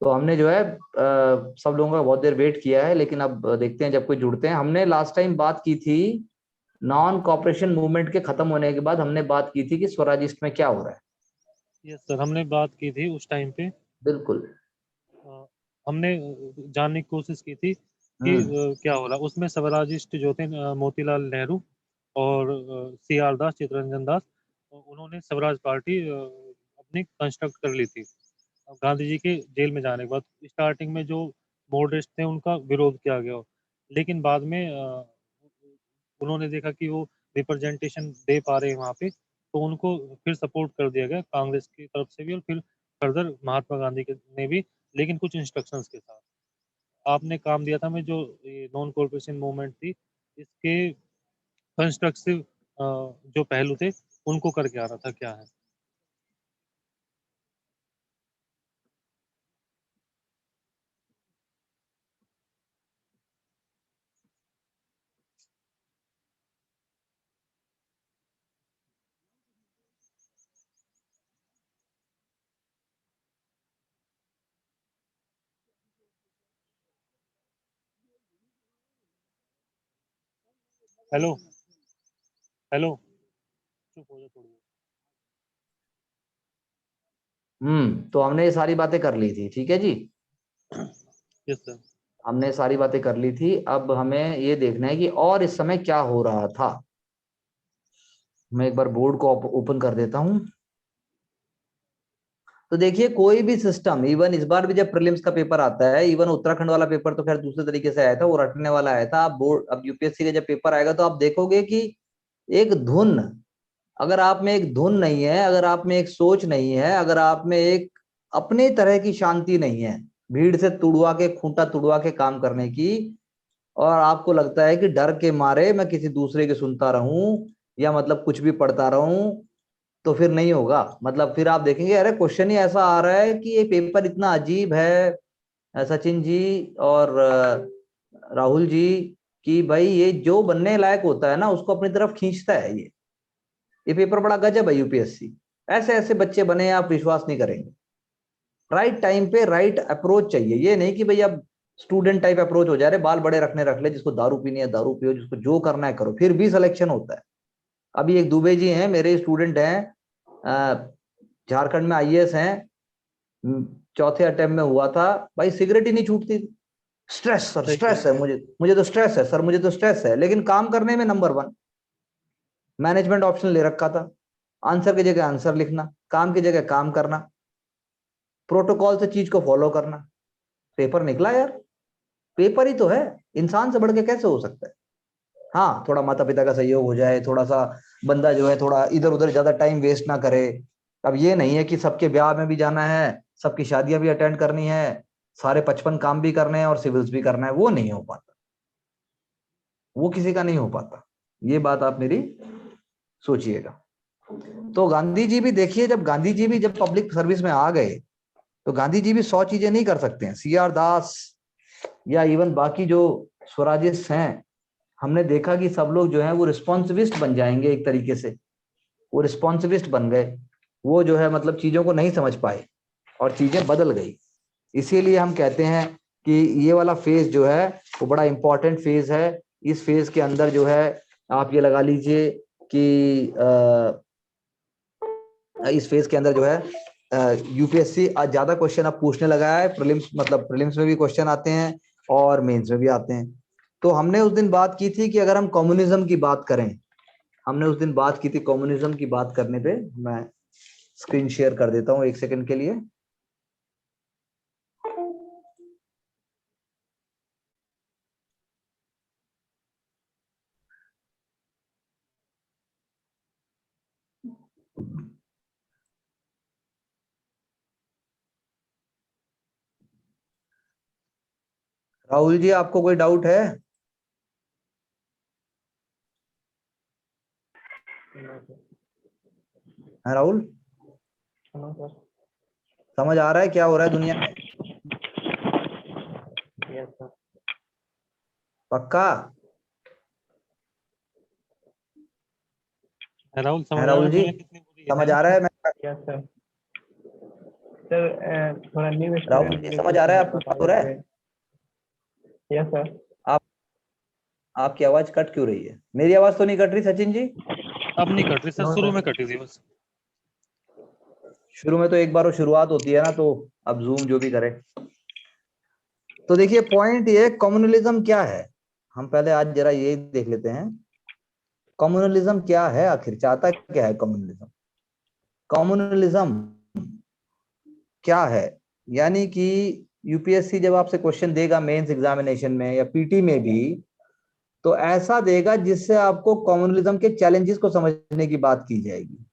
तो हमने जो है सब लोगों का बहुत देर वेट किया है, लेकिन अब देखते हैं जब कोई जुड़ते हैं। हमने लास्ट टाइम बात की थी नॉन कॉपरेशन मूवमेंट के खत्म होने के बाद, हमने बात की थी कि स्वराजिस्ट में क्या हो रहा है। यस सर, हमने बात की थी उस टाइम पे। बिल्कुल। हमने जानने की कोशिश की थी कि क्या हो रहा। उसमें स्वराजिस्ट जो थे मोतीलाल नेहरू और सी आर दास, चित्तरंजन दास, उन्होंने स्वराज पार्टी अपनी कंस्ट्रक्ट कर ली थी। गांधी जी के जेल में जाने के बाद स्टार्टिंग में जो मॉडरेट्स थे उनका विरोध किया गया, लेकिन बाद में उन्होंने देखा कि वो रिप्रेजेंटेशन दे पा रहे हैं वहाँ पे, तो उनको फिर सपोर्ट कर दिया गया कांग्रेस की तरफ से भी, और फिर फर्दर महात्मा गांधी के ने भी, लेकिन कुछ इंस्ट्रक्शंस के साथ। आपने काम दिया था मैं, जो ये नॉन कॉर्पोरेशन मूवमेंट थी, इसके कंस्ट्रक्टिव जो पहलू थे उनको करके आ रहा था, क्या है। हेलो हेलो, चुप हो जा थोड़ी देर। तो हमने ये सारी बातें कर ली थी, ठीक है जी। Yes sir. हमने सारी बातें कर ली थी, अब हमें ये देखना है कि और इस समय क्या हो रहा था। मैं एक बार बोर्ड को ओपन कर देता हूं। तो देखिए, कोई भी सिस्टम, इवन इस बार भी जब प्रीलिम्स का पेपर आता है, इवन उत्तराखंड वाला पेपर तो खैर दूसरे तरीके से आया था, वो रटने वाला आया था। अब बोर्ड, अब यूपीएससी का जब पेपर आएगा तो आप देखोगे कि एक धुन, अगर आप में एक धुन नहीं है, अगर आप में एक सोच नहीं है, अगर आप में एक अपने तरह की शांति नहीं है, भीड़ से तुड़वा के, खूंटा तुड़वा के काम करने की, और आपको लगता है कि डर के मारे मैं किसी दूसरे की सुनता रहूं या मतलब कुछ भी पढ़ता रहूं, तो फिर नहीं होगा। मतलब फिर आप देखेंगे अरे क्वेश्चन ही ऐसा आ रहा है कि ये पेपर इतना अजीब है, सचिन जी और राहुल जी, कि भाई ये जो बनने लायक होता है ना उसको अपनी तरफ खींचता है। ये पेपर बड़ा गजब है यूपीएससी। ऐसे ऐसे बच्चे बने, आप विश्वास नहीं करेंगे। राइट टाइम पे राइट अप्रोच चाहिए। ये नहीं कि भाई अब स्टूडेंट टाइप अप्रोच हो जा रहे, बाल बड़े रख ले, जिसको दारू पीनी है दारू पियो, जिसको जो करना है करो, फिर भी सिलेक्शन होता है। अभी एक दुबे जी हैं, मेरे स्टूडेंट हैं, झारखंड में आईएएस हैं, चौथे अटेम्प्ट में हुआ था, भाई सिगरेट ही नहीं छूटती थी। स्ट्रेस सर, सही स्ट्रेस बात है है। मुझे, मुझे तो स्ट्रेस है सर, मुझे तो स्ट्रेस है, लेकिन काम करने में नंबर वन। मैनेजमेंट ऑप्शन ले रखा था, आंसर की जगह आंसर लिखना, काम की जगह काम करना, प्रोटोकॉल से चीज को फॉलो करना, पेपर निकला यार। पेपर ही तो है, इंसान से बढ़ के कैसे हो सकता है। हाँ, थोड़ा माता पिता का सहयोग हो जाए, थोड़ा सा बंदा जो है थोड़ा इधर उधर ज्यादा टाइम वेस्ट ना करे। अब ये नहीं है कि सबके ब्याह में भी जाना है, सबकी शादियां भी अटेंड करनी है, सारे 55 काम भी करने हैं और सिविल्स भी करना है, वो नहीं हो पाता, वो किसी का नहीं हो पाता। ये बात आप मेरी सोचिएगा। तो गांधी जी भी देखिए, जब गांधी जी भी जब पब्लिक सर्विस में आ गए, तो गांधी जी भी 100 चीजें नहीं कर सकते हैं। सी आर दास या इवन बाकी जो स्वराजिस्ट हैं, हमने देखा कि सब लोग जो है वो रिस्पॉन्सिविस्ट बन जाएंगे एक तरीके से। वो रिस्पॉन्सिविस्ट बन गए, वो जो है मतलब चीजों को नहीं समझ पाए और चीजें बदल गई। इसीलिए हम कहते हैं कि ये वाला फेज जो है वो बड़ा इंपॉर्टेंट फेज है। इस फेज के अंदर जो है आप ये लगा लीजिए कि इस फेज के अंदर जो है यूपीएससी आज ज्यादा क्वेश्चन अब पूछने लगा है। प्रीलिम्स, मतलब प्रीलिम्स में भी क्वेश्चन आते हैं और मेंस में भी आते हैं। तो हमने उस दिन बात की थी कि अगर हम कम्युनिज्म की बात करें, हमने उस दिन बात की थी कम्युनिज्म की बात करने पे, मैं स्क्रीन शेयर कर देता हूं एक सेकंड के लिए। राहुल जी, आपको कोई डाउट है? है राहुल? समझ आ रहा है क्या हो रहा है दुनिया में? पक्का? राहुल, है समझ आ रहा राहुल है जी? दुनिया कितनी बुरी है समझ ना। आ रहा है? मैं यस सर। सर थोड़ा न्यू राहुल स्टूडेंट ये समझ आ रहा है आपको क्या हो रहा है? Yes sir. आपकी आवाज कट क्यों रही है? मेरी आवाज तो नहीं कट रही सचिन जी? अब नहीं कट रही सर, नो शुरू सर। में कटी थी बस। शुरू में तो एक बार वो शुरुआत होती है ना, तो अब जूम जो भी करे। तो देखिए पॉइंट ये, कम्युनलिज्म क्या है, हम पहले आज जरा ये देख लेते हैं। कम्युनलिज्म क्या है आखिर, चाहता क्या है कम्युनलिज्म? कम्युनलिज्म क्या है, यानी कि यूपीएससी जब आपसे क्वेश्चन देगा मेंस एग्जामिनेशन में या पीटी में भी, तो ऐसा देगा जिससे आपको कम्युनलिज्म के चैलेंजेस को समझने की बात की जाएगी,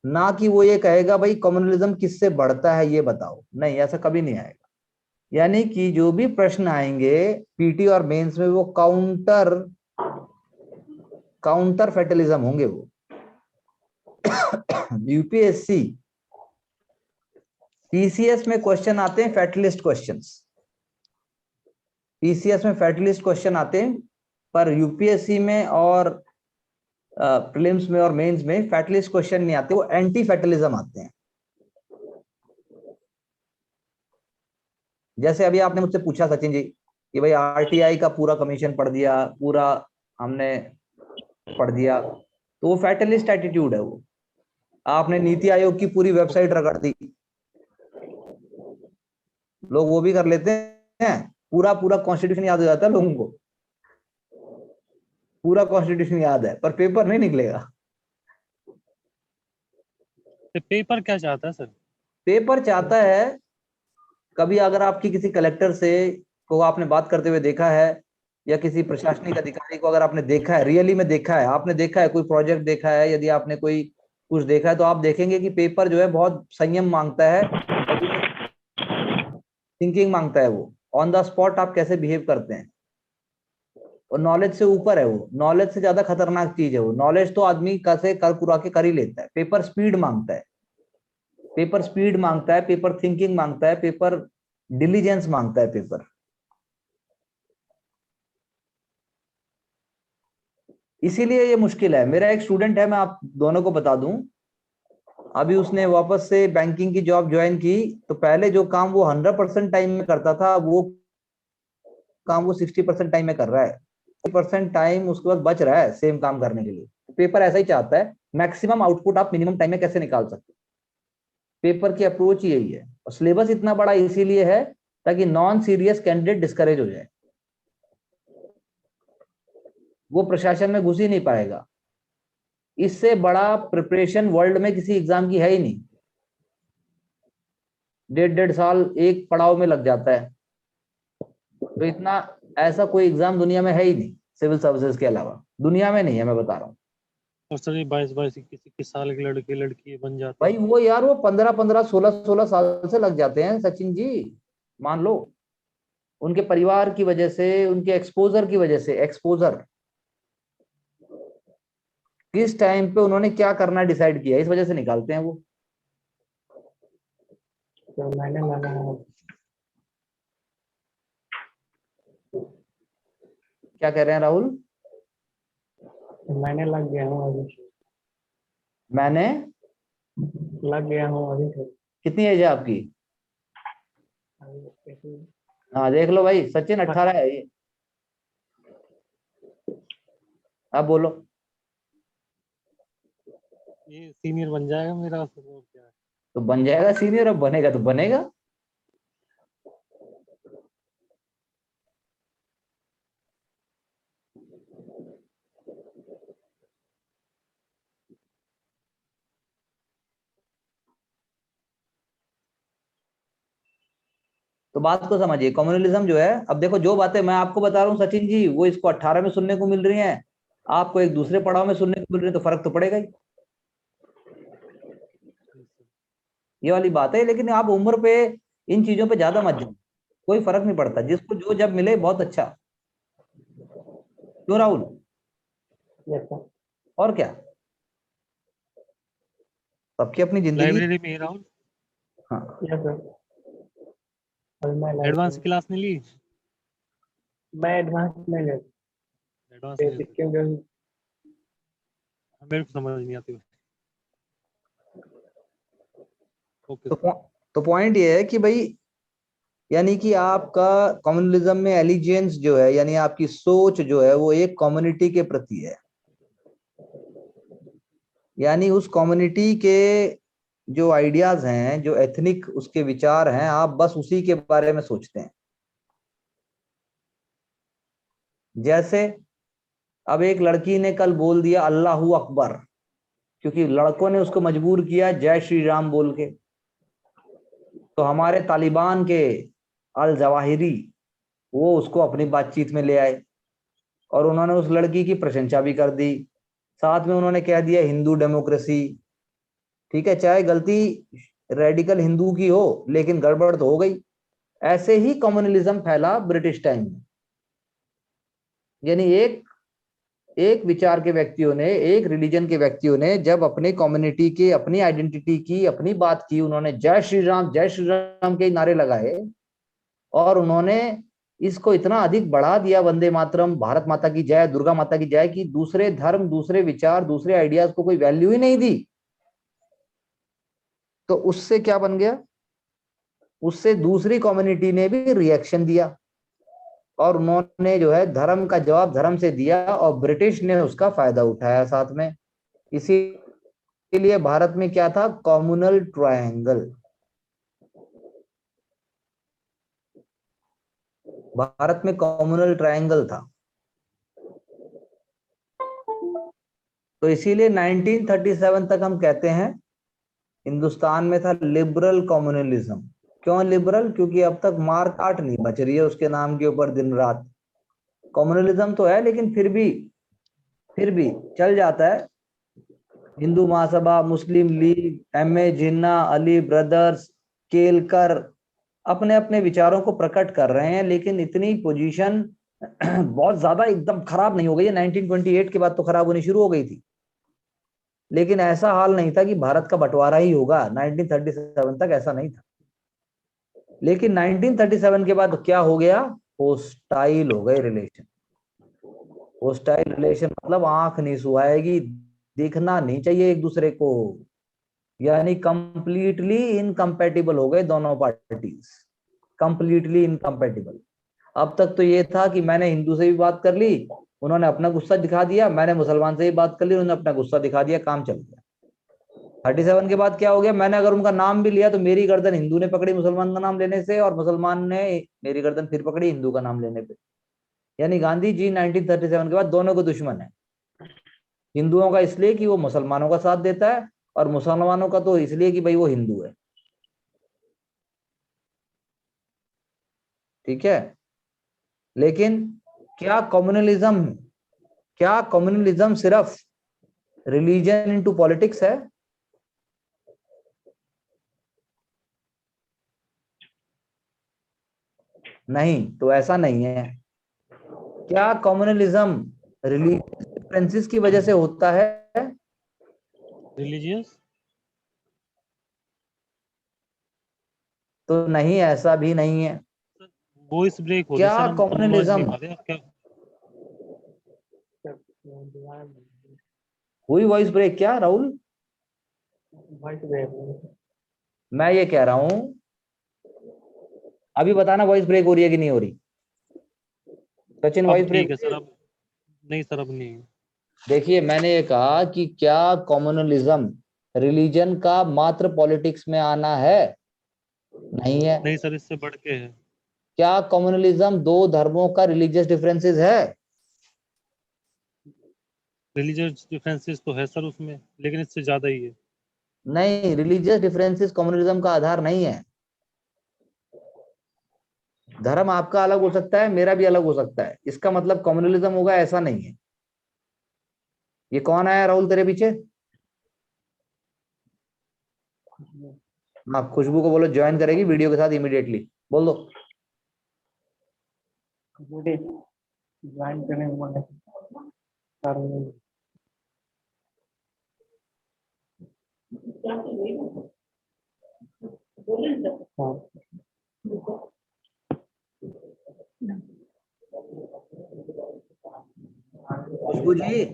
ना कि वो ये कहेगा भाई कम्युनलिज्म किससे बढ़ता है ये बताओ। नहीं, ऐसा कभी नहीं आएगा। यानी कि जो भी प्रश्न आएंगे पीटी और मेंस में, वो काउंटर फेटलिज्म होंगे वो। यूपीएससी पीसीएस में क्वेश्चन आते हैं फैटलिस्ट क्वेश्चंस, पीसीएस में फैटलिस्ट क्वेश्चन आते हैं, पर यूपीएससी में और प्रीलिम्स में और मेंस में फैटलिस्ट क्वेश्चन नहीं आते, वो एंटी फैटलिज्म आते हैं। जैसे अभी आपने मुझसे पूछा सचिन जी कि भाई आरटीआई का पूरा कमीशन पढ़ दिया, पूरा हमने पढ़ दिया, तो वो फैटलिस्ट एटीट्यूड है। वो आपने नीति आयोग की पूरी वेबसाइट रगड़ दी, लोग वो भी कर लेते हैं, पूरा पूरा कॉन्स्टिट्यूशन याद हो जाता है लोगों को, पूरा कॉन्स्टिट्यूशन याद है, पर पेपर नहीं निकलेगा। तो पेपर क्या चाहता है सर? पेपर चाहता है, कभी अगर आपकी किसी कलेक्टर से को आपने बात करते हुए देखा है, या किसी प्रशासनिक अधिकारी को अगर आपने देखा है, रियली में देखा है, आपने देखा है कोई प्रोजेक्ट देखा है, यदि आपने कोई कुछ देखा है, तो आप देखेंगे कि पेपर जो है बहुत संयम मांगता है, थिंकिंग मांगता है। वो ऑन द स्पॉट आप कैसे बिहेव करते हैं, और नॉलेज से ऊपर है वो, नॉलेज से ज्यादा खतरनाक चीज है वो। नॉलेज तो आदमी कैसे कर कुरा के कर ही लेता है, पेपर स्पीड मांगता है, पेपर स्पीड मांगता है, पेपर थिंकिंग मांगता है, पेपर डिलीजेंस मांगता है पेपर। इसीलिए ये मुश्किल है। मेरा एक स्टूडेंट है, मैं आप दोनों को बता दूं, अभी उसने वापस से बैंकिंग की जॉब ज्वाइन की, तो पहले जो काम वो 100% टाइम में करता था, वो काम वो 60% टाइम में कर रहा है। 60% टाइम उसके पास बच रहा है सेम काम करने के लिए। पेपर ऐसा ही चाहता है, मैक्सिमम आउटपुट आप मिनिमम टाइम में कैसे निकाल सकते। पेपर की अप्रोच यही है, और सिलेबस इतना बड़ा इसीलिए है ताकि नॉन सीरियस कैंडिडेट डिस्करेज हो जाए, वो प्रशासन में घुस ही नहीं पाएगा। इससे बड़ा प्रिपरेशन वर्ल्ड में किसी एग्जाम की है ही नहीं। 1.5 साल एक पड़ाव में लग जाता है, तो इतना ऐसा कोई एग्जाम दुनिया में है ही नहीं सिविल सर्विसेज के अलावा, दुनिया में नहीं है, मैं बता रहा हूँ। और सर ये 22-22 21 साल के लड़के लड़की बन जाते भाई हैं। वो यार वो 15-15 16-16 साल से लग जाते हैं सचिन जी, मान लो। उनके परिवार की वजह से, उनके एक्सपोजर की वजह से, एक्सपोजर किस टाइम पे उन्होंने क्या करना डिसाइड किया, इस वजह से निकालते हैं वो। तो मैंने लगा क्या कह रहे हैं राहुल? मैंने लग गया हूँ अभी, मैंने लग गया हूँ अभी तो। कितनी एज है आपकी? हाँ देख लो भाई, सचिन 18 है ये। अब बोलो। ये सीनियर बन जाएगा मेरा, फिर और क्या है। तो बन जाएगा सीनियर, अब बनेगा तो बनेगा। तो बात को समझिए, कम्युनलिज्म जो है, अब देखो जो बातें मैं आपको बता रहा हूँ सचिन जी, वो इसको 18 में सुनने को मिल रही हैं, आपको एक दूसरे पड़ाव में सुनने को मिल रही है, तो फर्क तो पड़ेगा ही। ये वाली बात है। लेकिन आप उम्र पे इन चीजों पे ज्यादा मत जाओ, कोई फर्क नहीं पड़ता, जिसको जो जब मिले बहुत अच्छा। क्यों राहुल? Yes sir. और क्या, सबकी अपनी जिंदगी। लाइब्रेरी में ही राहुल, हाँ यस सर। अभी मैं एडवांस क्लास नहीं ली? मैं एडवांस में लेता, एडवांस नहीं बेसिक लेते? क्योंकि मेरे को समझ नहीं आती। ओके तो सर। तो पॉइंट ये है कि भाई यानी कि आपका कम्युनलिज्म में एलिजेंस जो है, यानी आपकी सोच जो है वो एक कम्युनिटी के प्रति है, यानी उस कम्युनिटी के जो आइडियाज हैं, जो एथनिक उसके विचार हैं, आप बस उसी के बारे में सोचते हैं। जैसे अब एक लड़की ने कल बोल दिया अल्लाहू अकबर, क्योंकि लड़कों ने उसको मजबूर किया जय श्री राम बोल के, तो हमारे तालिबान के अल जवाहिरी वो उसको अपनी बातचीत में ले आए और उन्होंने उस लड़की की प्रशंसा भी कर दी, साथ में उन्होंने कह दिया हिंदू डेमोक्रेसी। ठीक है, चाहे गलती रेडिकल हिंदू की हो लेकिन गड़बड़ तो हो गई। ऐसे ही कम्युनलिज्म फैला ब्रिटिश टाइम में, यानी एक विचार के व्यक्तियों ने, एक रिलीजन के व्यक्तियों ने जब अपने कम्युनिटी की, अपनी आइडेंटिटी की, अपनी बात की, उन्होंने जय श्री राम के नारे लगाए और उन्होंने इसको इतना अधिक बढ़ा दिया, वंदे मातरम, भारत माता की जय, दुर्गा माता की जय, कि दूसरे धर्म, दूसरे विचार, दूसरे आइडियाज को कोई वैल्यू ही नहीं दी। तो उससे क्या बन गया, उससे दूसरी कम्युनिटी ने भी रिएक्शन दिया और उन्होंने जो है धर्म का जवाब धर्म से दिया और ब्रिटिश ने उसका फायदा उठाया साथ में। इसीलिए भारत में क्या था, कम्युनल ट्रायंगल। भारत में कम्युनल ट्रायंगल था। तो इसीलिए 1937 तक हम कहते हैं हिंदुस्तान में था लिबरल कम्युनलिज्म। क्यों लिबरल? क्योंकि अब तक मार काट नहीं बच रही है उसके नाम के ऊपर दिन रात। कम्युनलिज्म तो है लेकिन फिर भी चल जाता है। हिंदू महासभा, मुस्लिम लीग, एमए जिन्ना, अली ब्रदर्स, केलकर अपने अपने विचारों को प्रकट कर रहे हैं, लेकिन इतनी पोजीशन बहुत ज्यादा एकदम खराब नहीं हो गई है। 1928 के बाद तो खराब होनी शुरू हो गई थी, लेकिन ऐसा हाल नहीं था कि भारत का बंटवारा ही होगा। 1937 तक ऐसा नहीं था, लेकिन 1937 के बाद क्या हो गया, होस्टाइल हो गए रिलेशन। होस्टाइल रिलेशन मतलब आंख नहीं सुहाएगी, देखना नहीं चाहिए एक दूसरे को, यानी कंप्लीटली इनकम्पेटिबल हो गए दोनों पार्टीज, कंप्लीटली इनकम्पेटिबल। अब तक तो ये था कि मैंने हिंदू से भी बात कर ली, उन्होंने अपना गुस्सा दिखा दिया, मैंने मुसलमान से भी बात कर ली, उन्होंने अपना गुस्सा दिखा दिया, काम चल गया। 37 के बाद क्या हो गया, मैंने अगर उनका नाम भी लिया तो मेरी गर्दन हिंदू ने पकड़ी मुसलमान का नाम लेने से, और मुसलमान ने मेरी गर्दन फिर पकड़ी हिंदू का नाम लेने पे। यानी गांधी जी 1937 के बाद दोनों को दुश्मन है। हिंदुओं का इसलिए कि वो मुसलमानों का साथ देता है, और मुसलमानों का तो इसलिए कि भाई वो हिंदू है। ठीक है, लेकिन क्या कम्युनलिज्म सिर्फ रिलीजन इनटू पॉलिटिक्स है? नहीं, तो ऐसा नहीं है। क्या कम्युनलिज्म रिलीजियस डिफरेंसेस की वजह से होता है? रिलीजियस तो नहीं, ऐसा भी नहीं है। वॉइस ब्रेक हो रही क्या सर, हम समझ नहीं कम्युनलिज्म पा रहे आप क्या। हुई वॉइस ब्रेक क्या राहुल? मैं ये कह रहा हूं, अभी बताना वॉइस ब्रेक हो रही है कि नहीं हो रही। सचिन, अब वॉइस ब्रेक ठीक हो है रही सर, है? अब नहीं सर, अब नहीं है। देखिए, मैंने ये कहा कि क्या कम्युनलिज्म रिलीजन का मात्र पॉलिटिक्स में आना है? नहीं है। नहीं सर, इससे बढ़ के है। क्या कम्युनलिज्म दो धर्मों का रिलीजियस डिफरेंसेस है? रिलीजियस डिफरेंसेस तो है सर उसमें, लेकिन इससे ज्यादा ही है। नहीं, रिलीजियस डिफरेंसेस कम्युनलिज्म का आधार नहीं है। धर्म आपका अलग हो सकता है, मेरा भी अलग हो सकता है, इसका मतलब कम्युनलिज्म होगा ऐसा नहीं है। ये कौन आया राहुल तेरे पीछे? हाँ, खुशबू को बोलो ज्वाइन करेगी वीडियो के साथ इमीडिएटली, बोल दो। ज्वाइन करने में खुशबू जी,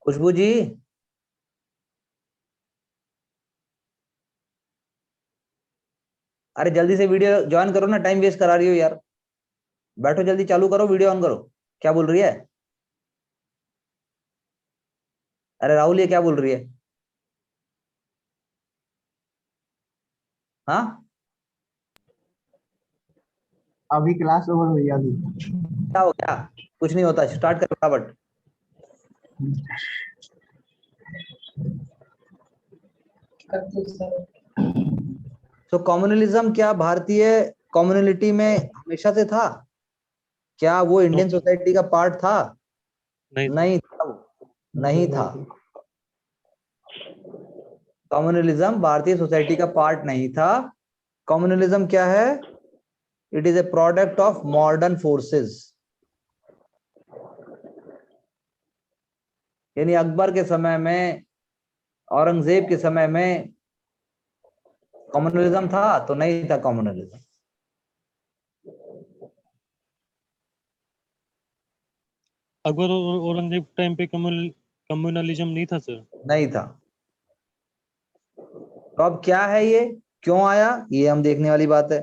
खुशबू जी, अरे जल्दी से वीडियो ज्वाइन करो ना, टाइम वेस्ट करा रही हो यार। बैठो जल्दी, चालू करो, वीडियो ऑन करो। क्या बोल रही है? अरे राहुल ये क्या बोल रही है? हाँ अभी क्लास ओवर हुई अभी। क्या हो गया? कुछ नहीं होता, स्टार्ट कर फटाफट। तो कम्युनलिज्म क्या भारतीय कम्युनिटी में हमेशा से था? क्या वो इंडियन सोसाइटी का पार्ट था? नहीं नहीं था, नहीं था। कम्युनलिज्म भारतीय सोसाइटी का पार्ट नहीं था। कम्युनलिज्म क्या है? It is a product of modern forces. यानी अकबर के समय में, औरंगजेब के समय में कम्युनलिज्म था? तो नहीं था कम्युनलिज्म। अकबर और औरंगजेब टाइम पे कम्युनलिज्म नहीं था सर। नहीं था। तो अब क्या है ये, क्यों आया, ये हम देखने वाली बात है।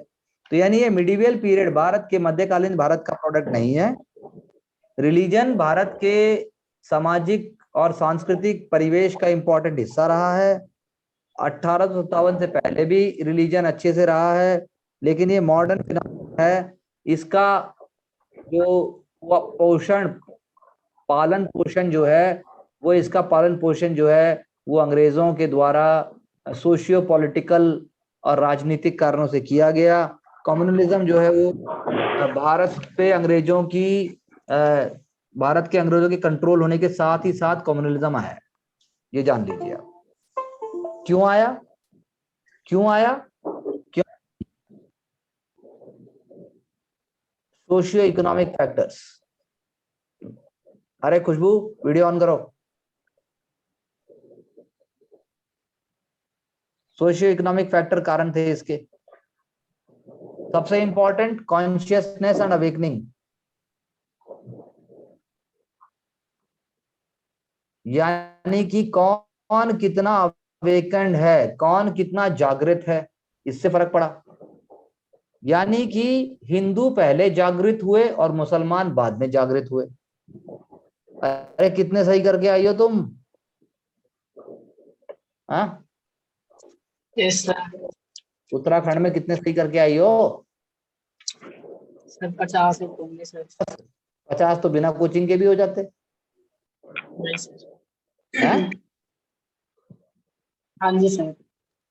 तो यानी ये मिडिवियल पीरियड भारत के, मध्यकालीन भारत का प्रोडक्ट नहीं है। रिलीजन भारत के सामाजिक और सांस्कृतिक परिवेश का इंपॉर्टेंट हिस्सा रहा है। 1857 से पहले भी रिलीजन अच्छे से रहा है, लेकिन ये मॉडर्न फिनोमेना है। इसका जो पोषण, पालन पोषण जो है, वो इसका पालन पोषण जो है वो अंग्रेजों के द्वारा सोशियो पॉलिटिकल और राजनीतिक कारणों से किया गया। कम्युनलिज्म जो है वो भारत पे अंग्रेजों की, भारत के अंग्रेजों के कंट्रोल होने के साथ ही साथ कम्युनलिज्म आया है। ये जान लीजिए आप। क्यों आया, क्यों आया, क्यों? Socio economic factors. अरे खुशबू वीडियो ऑन करो। सोशियो इकोनॉमिक फैक्टर कारण थे इसके। सबसे इंपॉर्टेंट कॉन्शियसनेस एंड अवेकनिंग, यानी कि कौन कितना अवेकन्ड है, कौन कितना जागृत है, इससे फर्क पड़ा। यानी कि हिंदू पहले जागृत हुए और मुसलमान बाद में जागृत हुए। अरे कितने सही करके आई हो तुम? हाँ, यस सर। उत्तराखंड में कितने सही करके आई हो? सर 50 होंगे सर। 50 तो बिना कोचिंग के भी हो जाते नहीं सर। हैं? हाँ जी सर।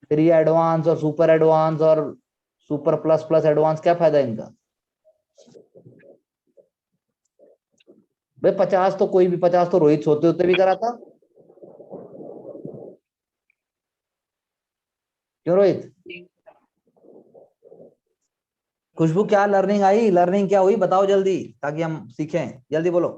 फिर ये एडवांस और सुपर एडवांस और सुपर प्लस प्लस एडवांस, क्या फायदा इनका? भाई 50 तो कोई भी, 50 तो रोहित सोते होते भी कराता। क्यों रोहित? खुशबू क्या लर्निंग आई, लर्निंग क्या हुई बताओ जल्दी, ताकि हम सीखें, जल्दी बोलो।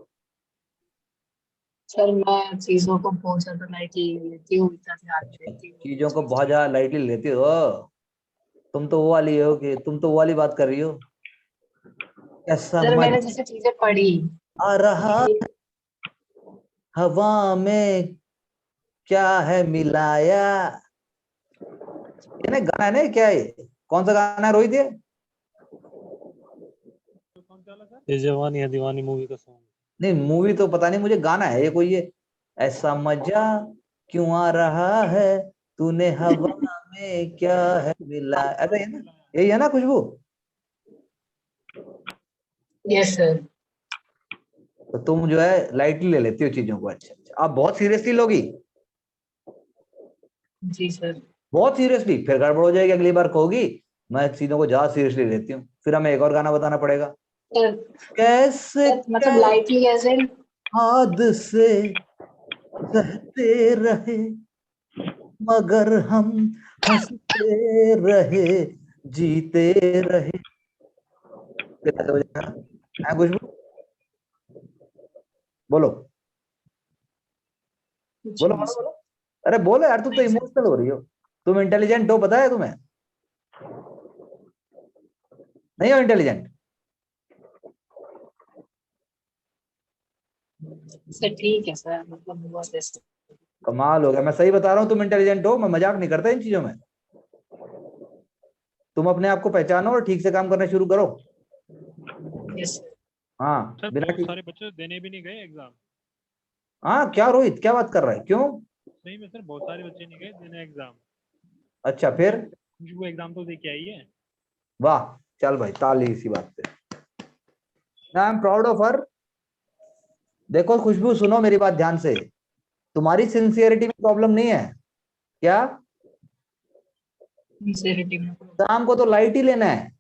सर मैं चीजों को बहुत ज्यादा लाइटली लेती हूँ, इतना ध्यान नहीं देती हूँ चीजों को बहुत ज्यादा लाइटली लेते हो तुम, तो वो वाली हो कि तुम तो वो वाली बात कर रही हो। क्या सर समझ मैंने जैसे चीजें पढ़ी आ रहा हवा में, क्या है मिलाया? ये ना गाना है ना, क्या है, कौन सा गाना है रोहित ये? ये जवानी है दीवानी मूवी का सॉन्ग। नहीं मूवी तो पता नहीं मुझे, गाना है ये कोई, ये ऐसा मजा क्यों आ रहा है, तूने हवा में क्या है मिला, ऐसा है ना, यही है ना खुशबू? Yes sir. तो तुम जो है लाइटली ले लेती हो चीजों को। अच्छा अच्छा, आप बहुत सीरियसली लोगी? जी सर। बहुत सीरियसली? फिर गड़बड़ हो जाएगी, अगली बार कहोगी मैं चीजों को ज्यादा सीरियसली लेती हूँ, फिर हमें एक और गाना बताना पड़ेगा। सर कैसे मतलब लाइटली एज इन हाथ से सहते रहे, मगर हम हंसते रहे, जीते रहे। फिर ऐसे हो जाएगा। हाँ, खुशबू बोलो, बोलो बोलो बोलो। अरे बोलो यार, तुम तो इमोशनल हो रही हो। तुम इंटेलिजेंट हो, पता है तुम्हें? नहीं हो इंटेलिजेंट? सर ठीक है सर, मतलब हुआ टेस्ट। कमाल हो गया, मैं सही बता रहा हूँ, तुम इंटेलिजेंट हो, मैं मजाक नहीं करता इन चीजों में। तुम अपने आप को पहचानो और ठीक से काम करना शुरू करो। यस हाँ सर बिना बहुत ठीक। सारे बच्चे देने भी नहीं गए एग्जाम। हाँ क्या रोहित, क्या बात कर रहा है, क्यों? नहीं में सर बहुत सारे बच्चे नहीं गए देने एग्जाम। अच्छा फिर? वो एग्जाम तो दे के आई है। वाह, चल भाई ताली इसी बात पे। I am proud of her. देखो खुशबू, सुनो मेरी बात ध्यान से, तुम्हारी सिंसियरिटी में प्रॉब्लम नहीं है क्या? सिंसियरिटी में एग्जाम को तो लाइट ही लेना है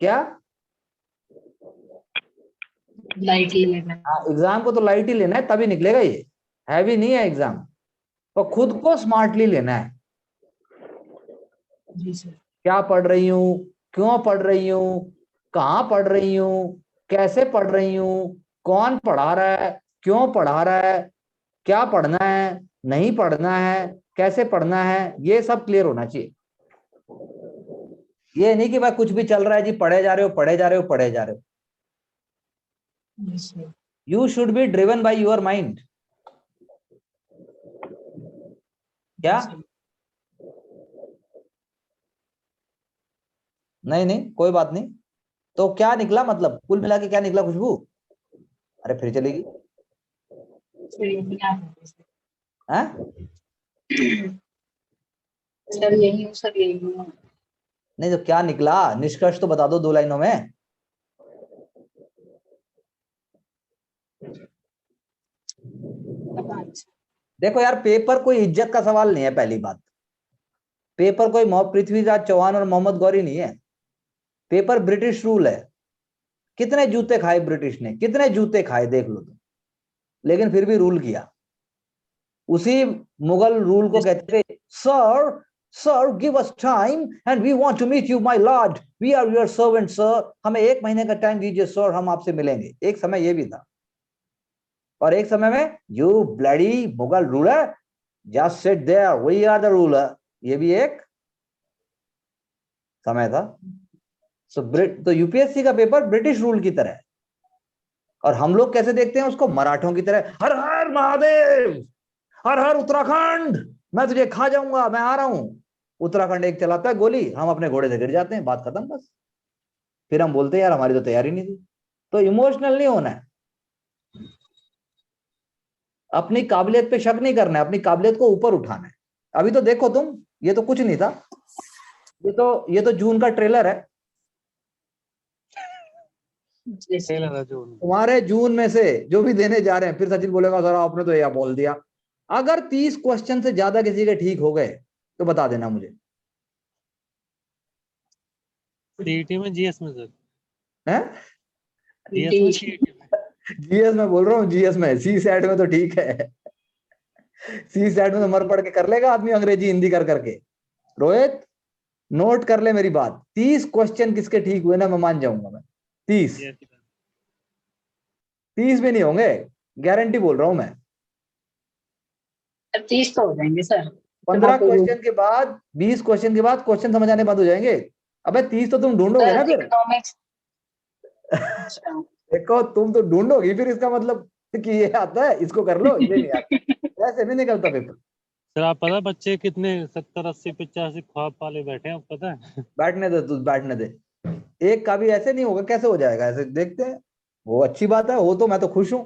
क्या? लाइटली लेना है। हाँ एग्जाम को तो लाइट ही लेना है, तभी निकलेगा ये। हैवी नहीं है एग्जाम, तो खुद को स्मार्टली लेना है। जी सर। क्या पढ़ रही हूँ, क्यों पढ़ रही हूँ, कहाँ पढ़ रही हूँ, कैसे पढ़ रही हूँ, कौन पढ़ा रहा है, क्यों पढ़ा रहा है, क्या पढ़ना है, नहीं पढ़ना है, कैसे पढ़ना है, ये सब क्लियर होना चाहिए। ये नहीं कि भाई कुछ भी चल रहा है जी, पढ़े जा रहे हो पढ़े जा रहे हो पढ़े जा रहे हो। Yes sir. You should be driven by your mind. क्या? नहीं नहीं कोई बात नहीं। तो क्या निकला, मतलब कुल मिला के क्या निकला खुशबू? अरे फिर चलेगी सर यही आप हैं सर। हैं? सर यही हूँ सर, यही हूँ। नहीं तो क्या निकला, निष्कर्ष तो बता दो 2 लाइनों में। पता नहीं सर। देखो यार, पेपर कोई इज्जत का सवाल नहीं है, पहली बात। पेपर कोई पृथ्वीराज चौहान और मोहम्मद गौरी नहीं है। पेपर ब्रिटिश रूल है। कितने जूते खाए ब्रिटिश ने, कितने जूते खाए देख लो तुम, लेकिन फिर भी रूल किया। उसी मुगल रूल को कहते थे sir, sir give us time and we want to meet you my lord, we are your servant sir, हमें 1 महीने का टाइम दीजिए सर, हम आपसे मिलेंगे। एक समय ये भी था। और एक समय में you bloody Mughal ruler just sit there, we are the ruler, ये भी एक समय था। तो यूपीएससी का पेपर ब्रिटिश रूल की तरह है। और हम लोग कैसे देखते हैं उसको, मराठों की तरह, हर हर महादेव, हर हर उत्तराखंड, मैं तुझे खा जाऊंगा, मैं आ रहा हूं। उत्तराखंड एक चलाता है गोली, हम अपने घोड़े से गिर जाते हैं, बात खत्म बस। फिर हम बोलते हैं यार हमारी तो तैयारी नहीं थी। तो इमोशनल नहीं होना है, अपनी काबिलियत पे शक नहीं करना है, अपनी काबिलियत को ऊपर उठाना है। अभी तो देखो तुम, ये तो कुछ नहीं था, ये तो जून का ट्रेलर है। जी सर। तुम्हारे जून में से जो भी देने जा रहे हैं, फिर सचिन बोलेगा सर आपने तो यह बोल दिया। अगर 30 क्वेश्चन से ज्यादा किसी के ठीक हो गए तो बता देना मुझे। सीईटी में जीएस में सर, हैं? जीएस में सीईटी में। जीएस में बोल रहा हूँ, जीएस में, सी सैट में तो ठीक है। सी सैट में तो मर पड़ के कर लेगा आदमी अंग्रेजी हिंदी कर करके। रोहित नोट कर ले मेरी बात, 30 क्वेश्चन किसके ठीक हुए ना मैं मान जाऊंगा मैं। 30 Yes, sir. 30 भी नहीं होंगे, गारंटी बोल रहा हूं मैं। 30 तो हो जाएंगे सर। 15 क्वेश्चन के बाद, 20 क्वेश्चन के बाद क्वेश्चन समझ आने बंद हो जाएंगे। अबे 30 तो तुम ढूंढोगे ना फिर। इकोनॉमिक्स। अच्छा। देखो तुम तो ढूंढोगी फिर, इसका मतलब कि ये आता है इसको कर लो, ये नहीं आता, ऐसे नहीं निकलता पेपर। सर आप पता बच्चे कितने 70 80 85 ख्वाब पाले बैठे हैं, आपको पता है? बैठने दे तू, बैठने दे। एक का भी ऐसे नहीं होगा, कैसे हो जाएगा ऐसे, देखते हैं। वो अच्छी बात है, हो तो मैं तो खुश हूं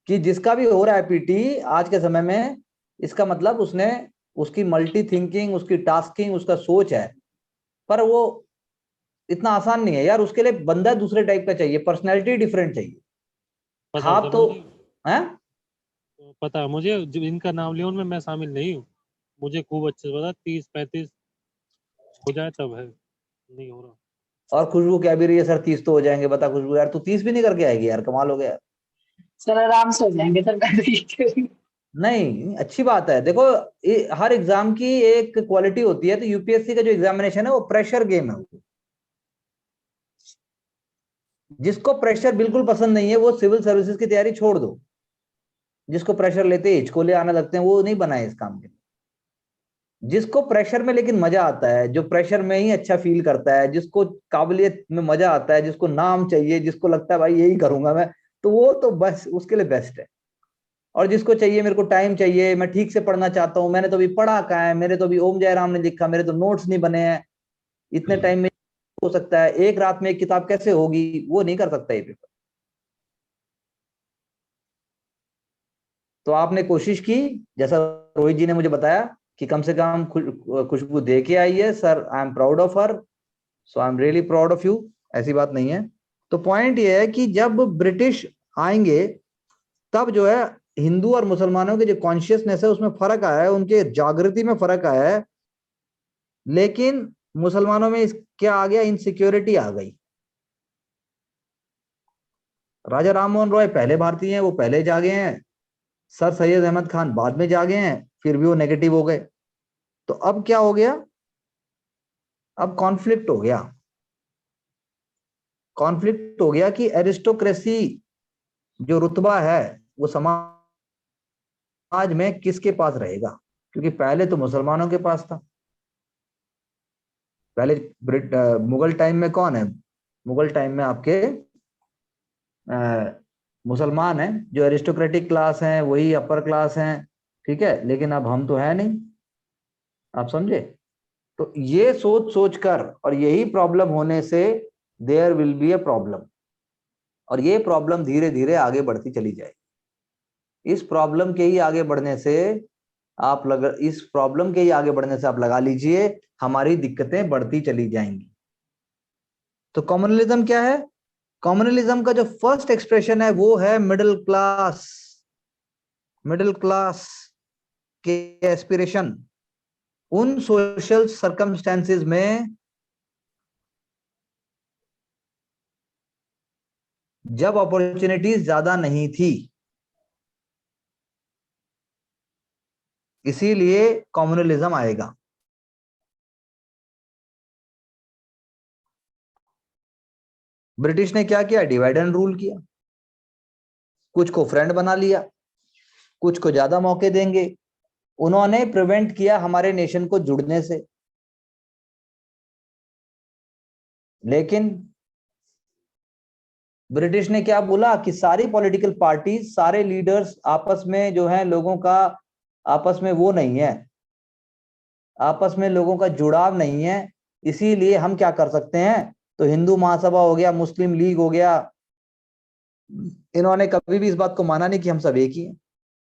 कि जिसका भी हो रहा है पीटी आज के समय में, इसका मतलब उसने, उसकी मल्टी थिंकिंग, उसकी टास्किंग, उसका सोच है। पर वो इतना आसान नहीं है यार, उसके लिए बंदा दूसरे टाइप का चाहिए, पर्सनैलिटी डिफरेंट चाहिए। पता है खाब सर तो मुझे, है। पता है मुझे, जो इनका नाम लिया उनमें मैं शामिल नहीं हूँ। मुझे खूब अच्छे से पता 30 35 हो जाए तब है, नहीं हो रहा। और खुशबू कह भी रही है सर 30 तो हो जाएंगे, बता खुशबू यार, तू 30 भी नहीं करके आएगी यार, कमाल हो गया। सर आराम से हो जाएंगे सर। नहीं अच्छी बात है। देखो हर एग्जाम की एक क्वालिटी होती है, तो यूपीएससी का जो एग्जामिनेशन है वो प्रेशर गेम है। जिसको प्रेशर बिल्कुल पसंद नहीं है वो सिविल सर्विसेज की तैयारी छोड़ दो। जिसको प्रेशर लेते ही हिचकोले आने लगते हैं, वो नहीं बना है इस काम के लिए। जिसको प्रेशर में लेकिन मजा आता है, जो प्रेशर में ही अच्छा फील करता है, जिसको काबिलियत में मजा आता है, जिसको नाम चाहिए, जिसको लगता है भाई यही करूंगा मैं, तो वो तो बस उसके लिए बेस्ट है। और जिसको चाहिए मेरे को टाइम चाहिए, मैं ठीक से पढ़ना चाहता हूँ, मैंने तो अभी पढ़ा कहाँ है, मेरे तो अभी ओम जयराम ने लिखा, मेरे तो नोट्स नहीं बने हैं, इतने टाइम में हो सकता है, एक रात में एक किताब कैसे होगी, वो नहीं कर सकता ये पेपर। तो आपने कोशिश की, जैसा रोहित जी ने मुझे बताया कि कम से कम खुशबू दे के आई है, sir I am proud of her, so I am really proud of you. ऐसी बात नहीं है। तो पॉइंट ये है कि जब ब्रिटिश आएंगे तब जो है हिंदू और मुसलमानों के जो कॉन्शियसनेस है उसमें फर्क आया है, उनके जागृति में फर्क आया है। लेकिन मुसलमानों में क्या आ गया, इनसिक्योरिटी आ गई। राजा राम मोहन रॉय पहले भारतीय हैं, वो पहले जागे हैं। सर सैयद अहमद खान बाद में जागे हैं, फिर भी वो नेगेटिव हो गए। तो अब क्या हो गया, अब कॉन्फ्लिक्ट हो गया। कॉन्फ्लिक्ट हो गया कि एरिस्टोक्रेसी जो रुतबा है वो समाज में किसके पास रहेगा, क्योंकि पहले तो मुसलमानों के पास था। पहले मुगल टाइम में कौन है, मुगल टाइम में आपके मुसलमान हैं, जो एरिस्टोक्रेटिक क्लास हैं, वही अपर क्लास हैं, ठीक है। लेकिन अब हम तो है नहीं, आप समझे। तो ये सोच सोच कर और यही प्रॉब्लम होने से there will be a problem, और ये प्रॉब्लम धीरे धीरे आगे बढ़ती चली जाएगी। इस प्रॉब्लम के ही आगे बढ़ने से आप लगा लीजिए हमारी दिक्कतें बढ़ती चली जाएंगी। तो कम्युनलिज्म क्या है, कम्युनलिज्म का जो फर्स्ट एक्सप्रेशन है वो है मिडिल क्लास के एस्पिरेशन। उन सोशल सर्कमस्टेंसेस में जब अपॉर्चुनिटीज ज्यादा नहीं थी, इसीलिए कम्युनलिज्म आएगा। ब्रिटिश ने क्या किया, डिवाइड एंड रूल किया। कुछ को फ्रेंड बना लिया, कुछ को ज्यादा मौके देंगे। उन्होंने प्रिवेंट किया हमारे नेशन को जुड़ने से। लेकिन ब्रिटिश ने क्या बोला कि सारी पॉलिटिकल पार्टीज, सारे लीडर्स आपस में जो है लोगों का आपस में वो नहीं है, आपस में लोगों का जुड़ाव नहीं है। इसीलिए हम क्या कर सकते हैं, तो हिंदू महासभा हो गया, मुस्लिम लीग हो गया, इन्होंने कभी भी इस बात को माना नहीं कि हम सब एक ही हैं।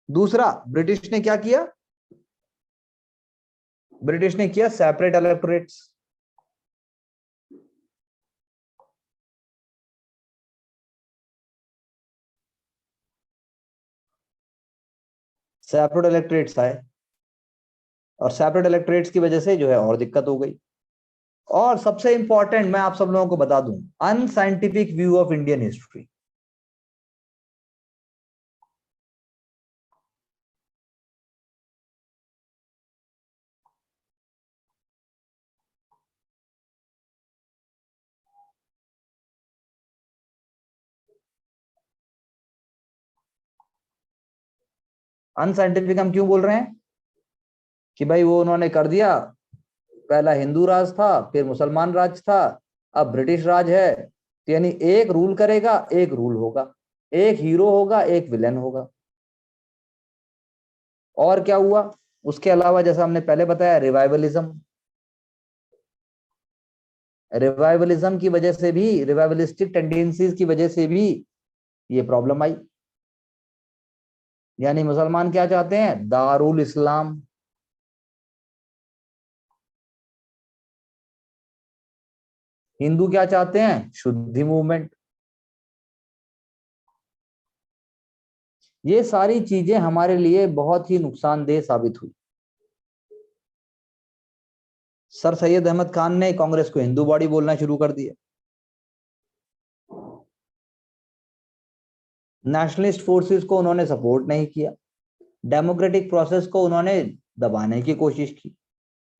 दूसरा, ब्रिटिश ने क्या किया, ब्रिटिश ने किया सेपरेट इलेक्टोरेट्स। सेपरेट इलेक्टोरेट्स आए, और सेपरेट इलेक्टोरेट्स की वजह से जो है और दिक्कत हो गई। और सबसे इंपॉर्टेंट मैं आप सब लोगों को बता दूं, unscientific view of Indian history. Unscientific हम क्यों बोल रहे हैं कि भाई वो उन्होंने कर दिया, पहला हिंदू राज था, फिर मुसलमान राज था, अब ब्रिटिश राज है, तो यानी एक रूल करेगा, एक रूल होगा, एक हीरो होगा, एक विलेन होगा। और क्या हुआ उसके अलावा, जैसा हमने पहले बताया, रिवाइवलिज्म की वजह से भी, रिवाइवलिस्टिक टेंडेंसीज की वजह से भी ये प्रॉब्लम आई। यानी मुसलमान क्या चाहते हैं, दारुल इस्लाम। हिंदू क्या चाहते हैं, शुद्धि मूवमेंट। ये सारी चीजें हमारे लिए बहुत ही नुकसानदेह साबित हुई। सर सैयद अहमद खान ने कांग्रेस को हिंदू बॉडी बोलना शुरू कर दिया। नेशनलिस्ट फोर्सेस को उन्होंने सपोर्ट नहीं किया, डेमोक्रेटिक प्रोसेस को उन्होंने दबाने की कोशिश की,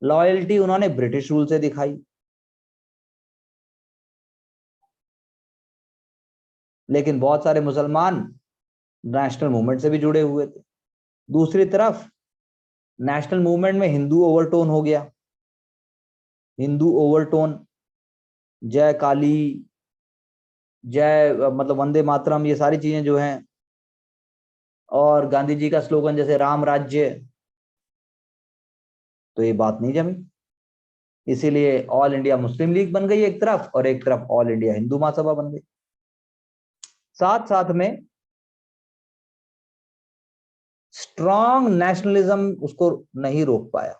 लॉयल्टी उन्होंने ब्रिटिश रूल से दिखाई। लेकिन बहुत सारे मुसलमान नेशनल मूवमेंट से भी जुड़े हुए थे। दूसरी तरफ नेशनल मूवमेंट में हिंदू ओवरटोन हो गया, हिंदू ओवरटोन, जय काली, जय मतलब वंदे मातरम, ये सारी चीजें जो हैं, और गांधी जी का स्लोगन जैसे राम राज्य, तो ये बात नहीं जमी। इसीलिए ऑल इंडिया मुस्लिम लीग बन गई एक तरफ, और एक तरफ ऑल इंडिया हिंदू महासभा बन गई। साथ साथ में स्ट्रॉन्ग नेशनलिज्म उसको नहीं रोक पाया।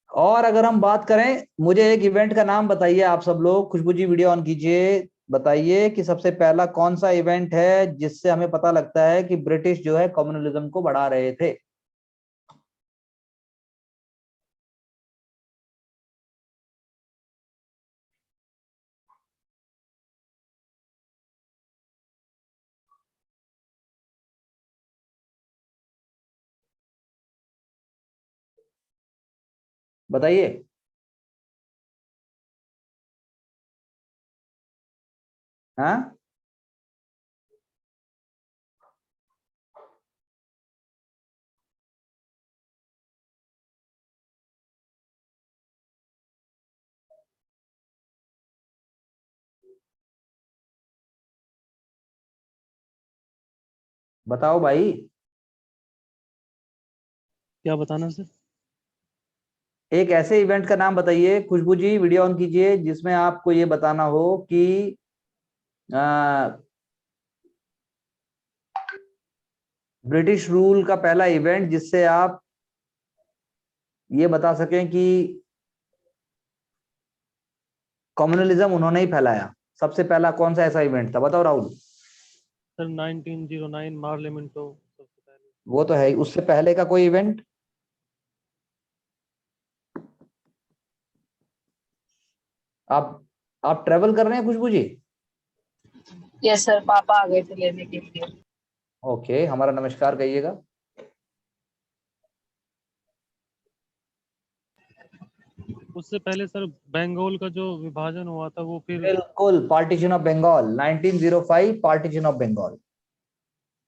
और अगर हम बात करें, मुझे एक इवेंट का नाम बताइए आप सब लोग, खुशबू जी वीडियो ऑन कीजिए, बताइए कि सबसे पहला कौन सा इवेंट है जिससे हमें पता लगता है कि ब्रिटिश जो है कम्युनलिज्म को बढ़ा रहे थे। बताइए। हाँ, बताओ भाई। क्या बताना सर? एक ऐसे इवेंट का नाम बताइए, खुशबू जी वीडियो ऑन कीजिए, जिसमें आपको ये बताना हो कि ब्रिटिश रूल का पहला इवेंट जिससे आप ये बता सकें कि कम्युनलिज्म उन्होंने ही फैलाया। सबसे पहला कौन सा ऐसा इवेंट था, बताओ राहुल। सर 1909 पार्लियामेंटो सबसे पहले। वो तो है ही, उससे पहले का कोई इवेंट? आप ट्रेवल कर रहे हैं खुशबू जी? यस सर, पापा आ गए थे लेने के लिए। ओके, हमारा नमस्कार कहिएगा। उससे पहले सर बंगाल का जो विभाजन हुआ था वो फिर बिल्कुल, partition of Bengal, 1905 partition of Bengal.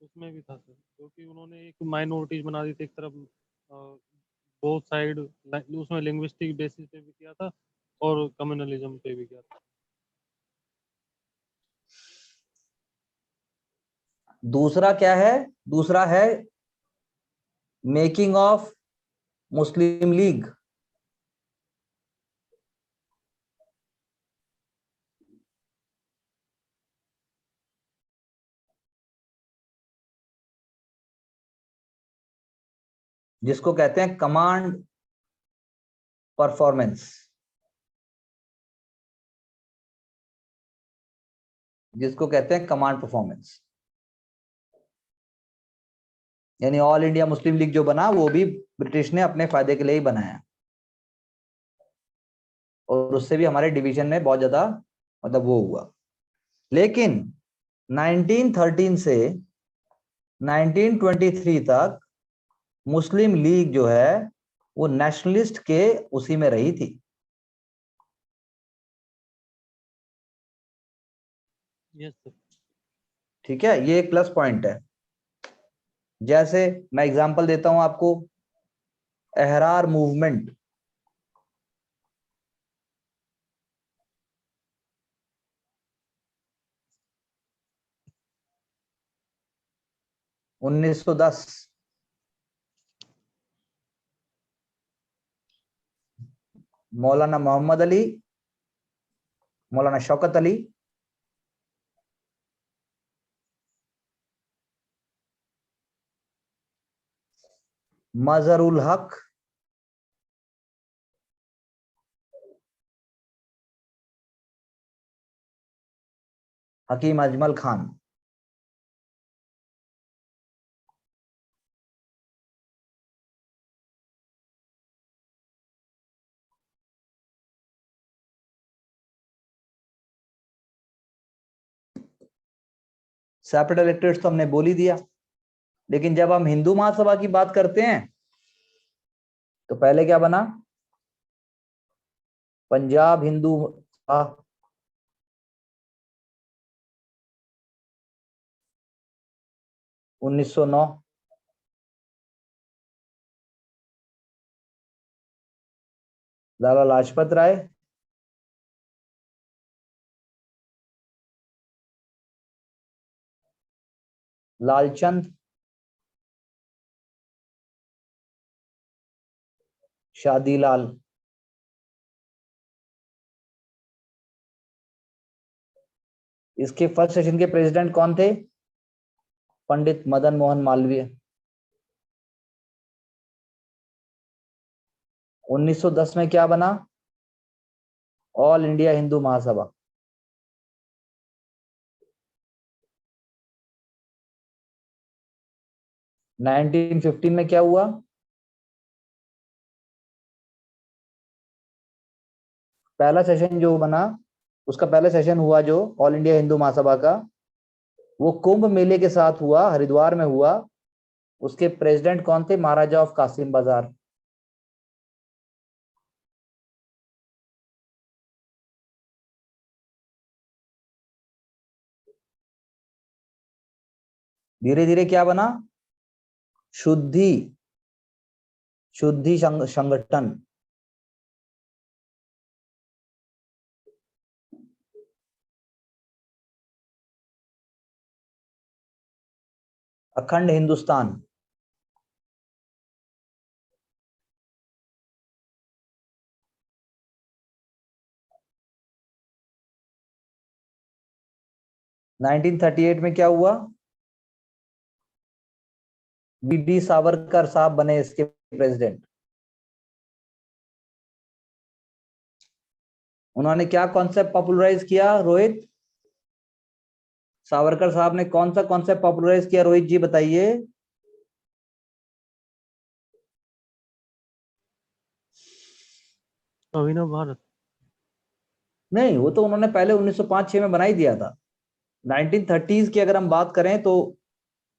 उसमें भी था सर, क्योंकि उन्होंने एक माइनॉरिटीज बना दी थी एक तरफ, बोथ साइड, उसमें लिंग्विस्टिक बेसिस पे भी किया था और कम्युनलिज्म पे भी किया था। दूसरा क्या है? दूसरा है मेकिंग ऑफ मुस्लिम लीग। जिसको कहते हैं कमांड परफॉर्मेंस, जिसको कहते हैं कमांड परफॉर्मेंस। यानी ऑल इंडिया मुस्लिम लीग जो बना वो भी ब्रिटिश ने अपने फायदे के लिए ही बनाया, और उससे भी हमारे डिवीजन में बहुत ज्यादा मतलब वो हुआ। लेकिन 1913 से 1923 तक मुस्लिम लीग जो है वो नेशनलिस्ट के उसी में रही थी। Yes sir. ठीक है, ये एक प्लस पॉइंट है। जैसे मैं एग्जांपल देता हूं आपको, अहरार मूवमेंट, उन्नीस सौ 10, मौलाना मोहम्मद अली, मौलाना शौकत अली, मजहरुल हक, हकीम अजमल खान। सेपरेट इलेक्टोरेट्स तो हमने बोल ही दिया। लेकिन जब हम हिंदू महासभा की बात करते हैं तो पहले क्या बना? पंजाब हिंदू 1909, लाला लाजपत राय, लालचंद, शादीलाल। इसके फर्स्ट सेशन के प्रेसिडेंट कौन थे? पंडित मदन मोहन मालवीय। 1910 में क्या बना? All India Hindu Mahasabha. 1915 में क्या हुआ? पहला सेशन जो बना, उसका पहला सेशन हुआ जो ऑल इंडिया हिंदू महासभा का, वो कुंभ मेले के साथ हुआ, हरिद्वार में हुआ। उसके प्रेसिडेंट कौन थे? महाराजा ऑफ कासिम बाजार। धीरे धीरे क्या बना? शुद्धि शुद्धि संगठन। अखंड हिंदुस्तान। नाइनटीन 38 में क्या हुआ? बी.डी. सावरकर साहब बने इसके प्रेसिडेंट। उन्होंने क्या कॉन्सेप्ट पॉपुलराइज किया रोहित? सावरकर साहब ने कौन सा कॉन्सेप्ट पॉपुलराइज किया रोहित जी, बताइए। अभिनव भारत। नहीं, वो तो उन्होंने पहले 1905-6 में बना ही दिया था। 1930s की अगर हम बात करें तो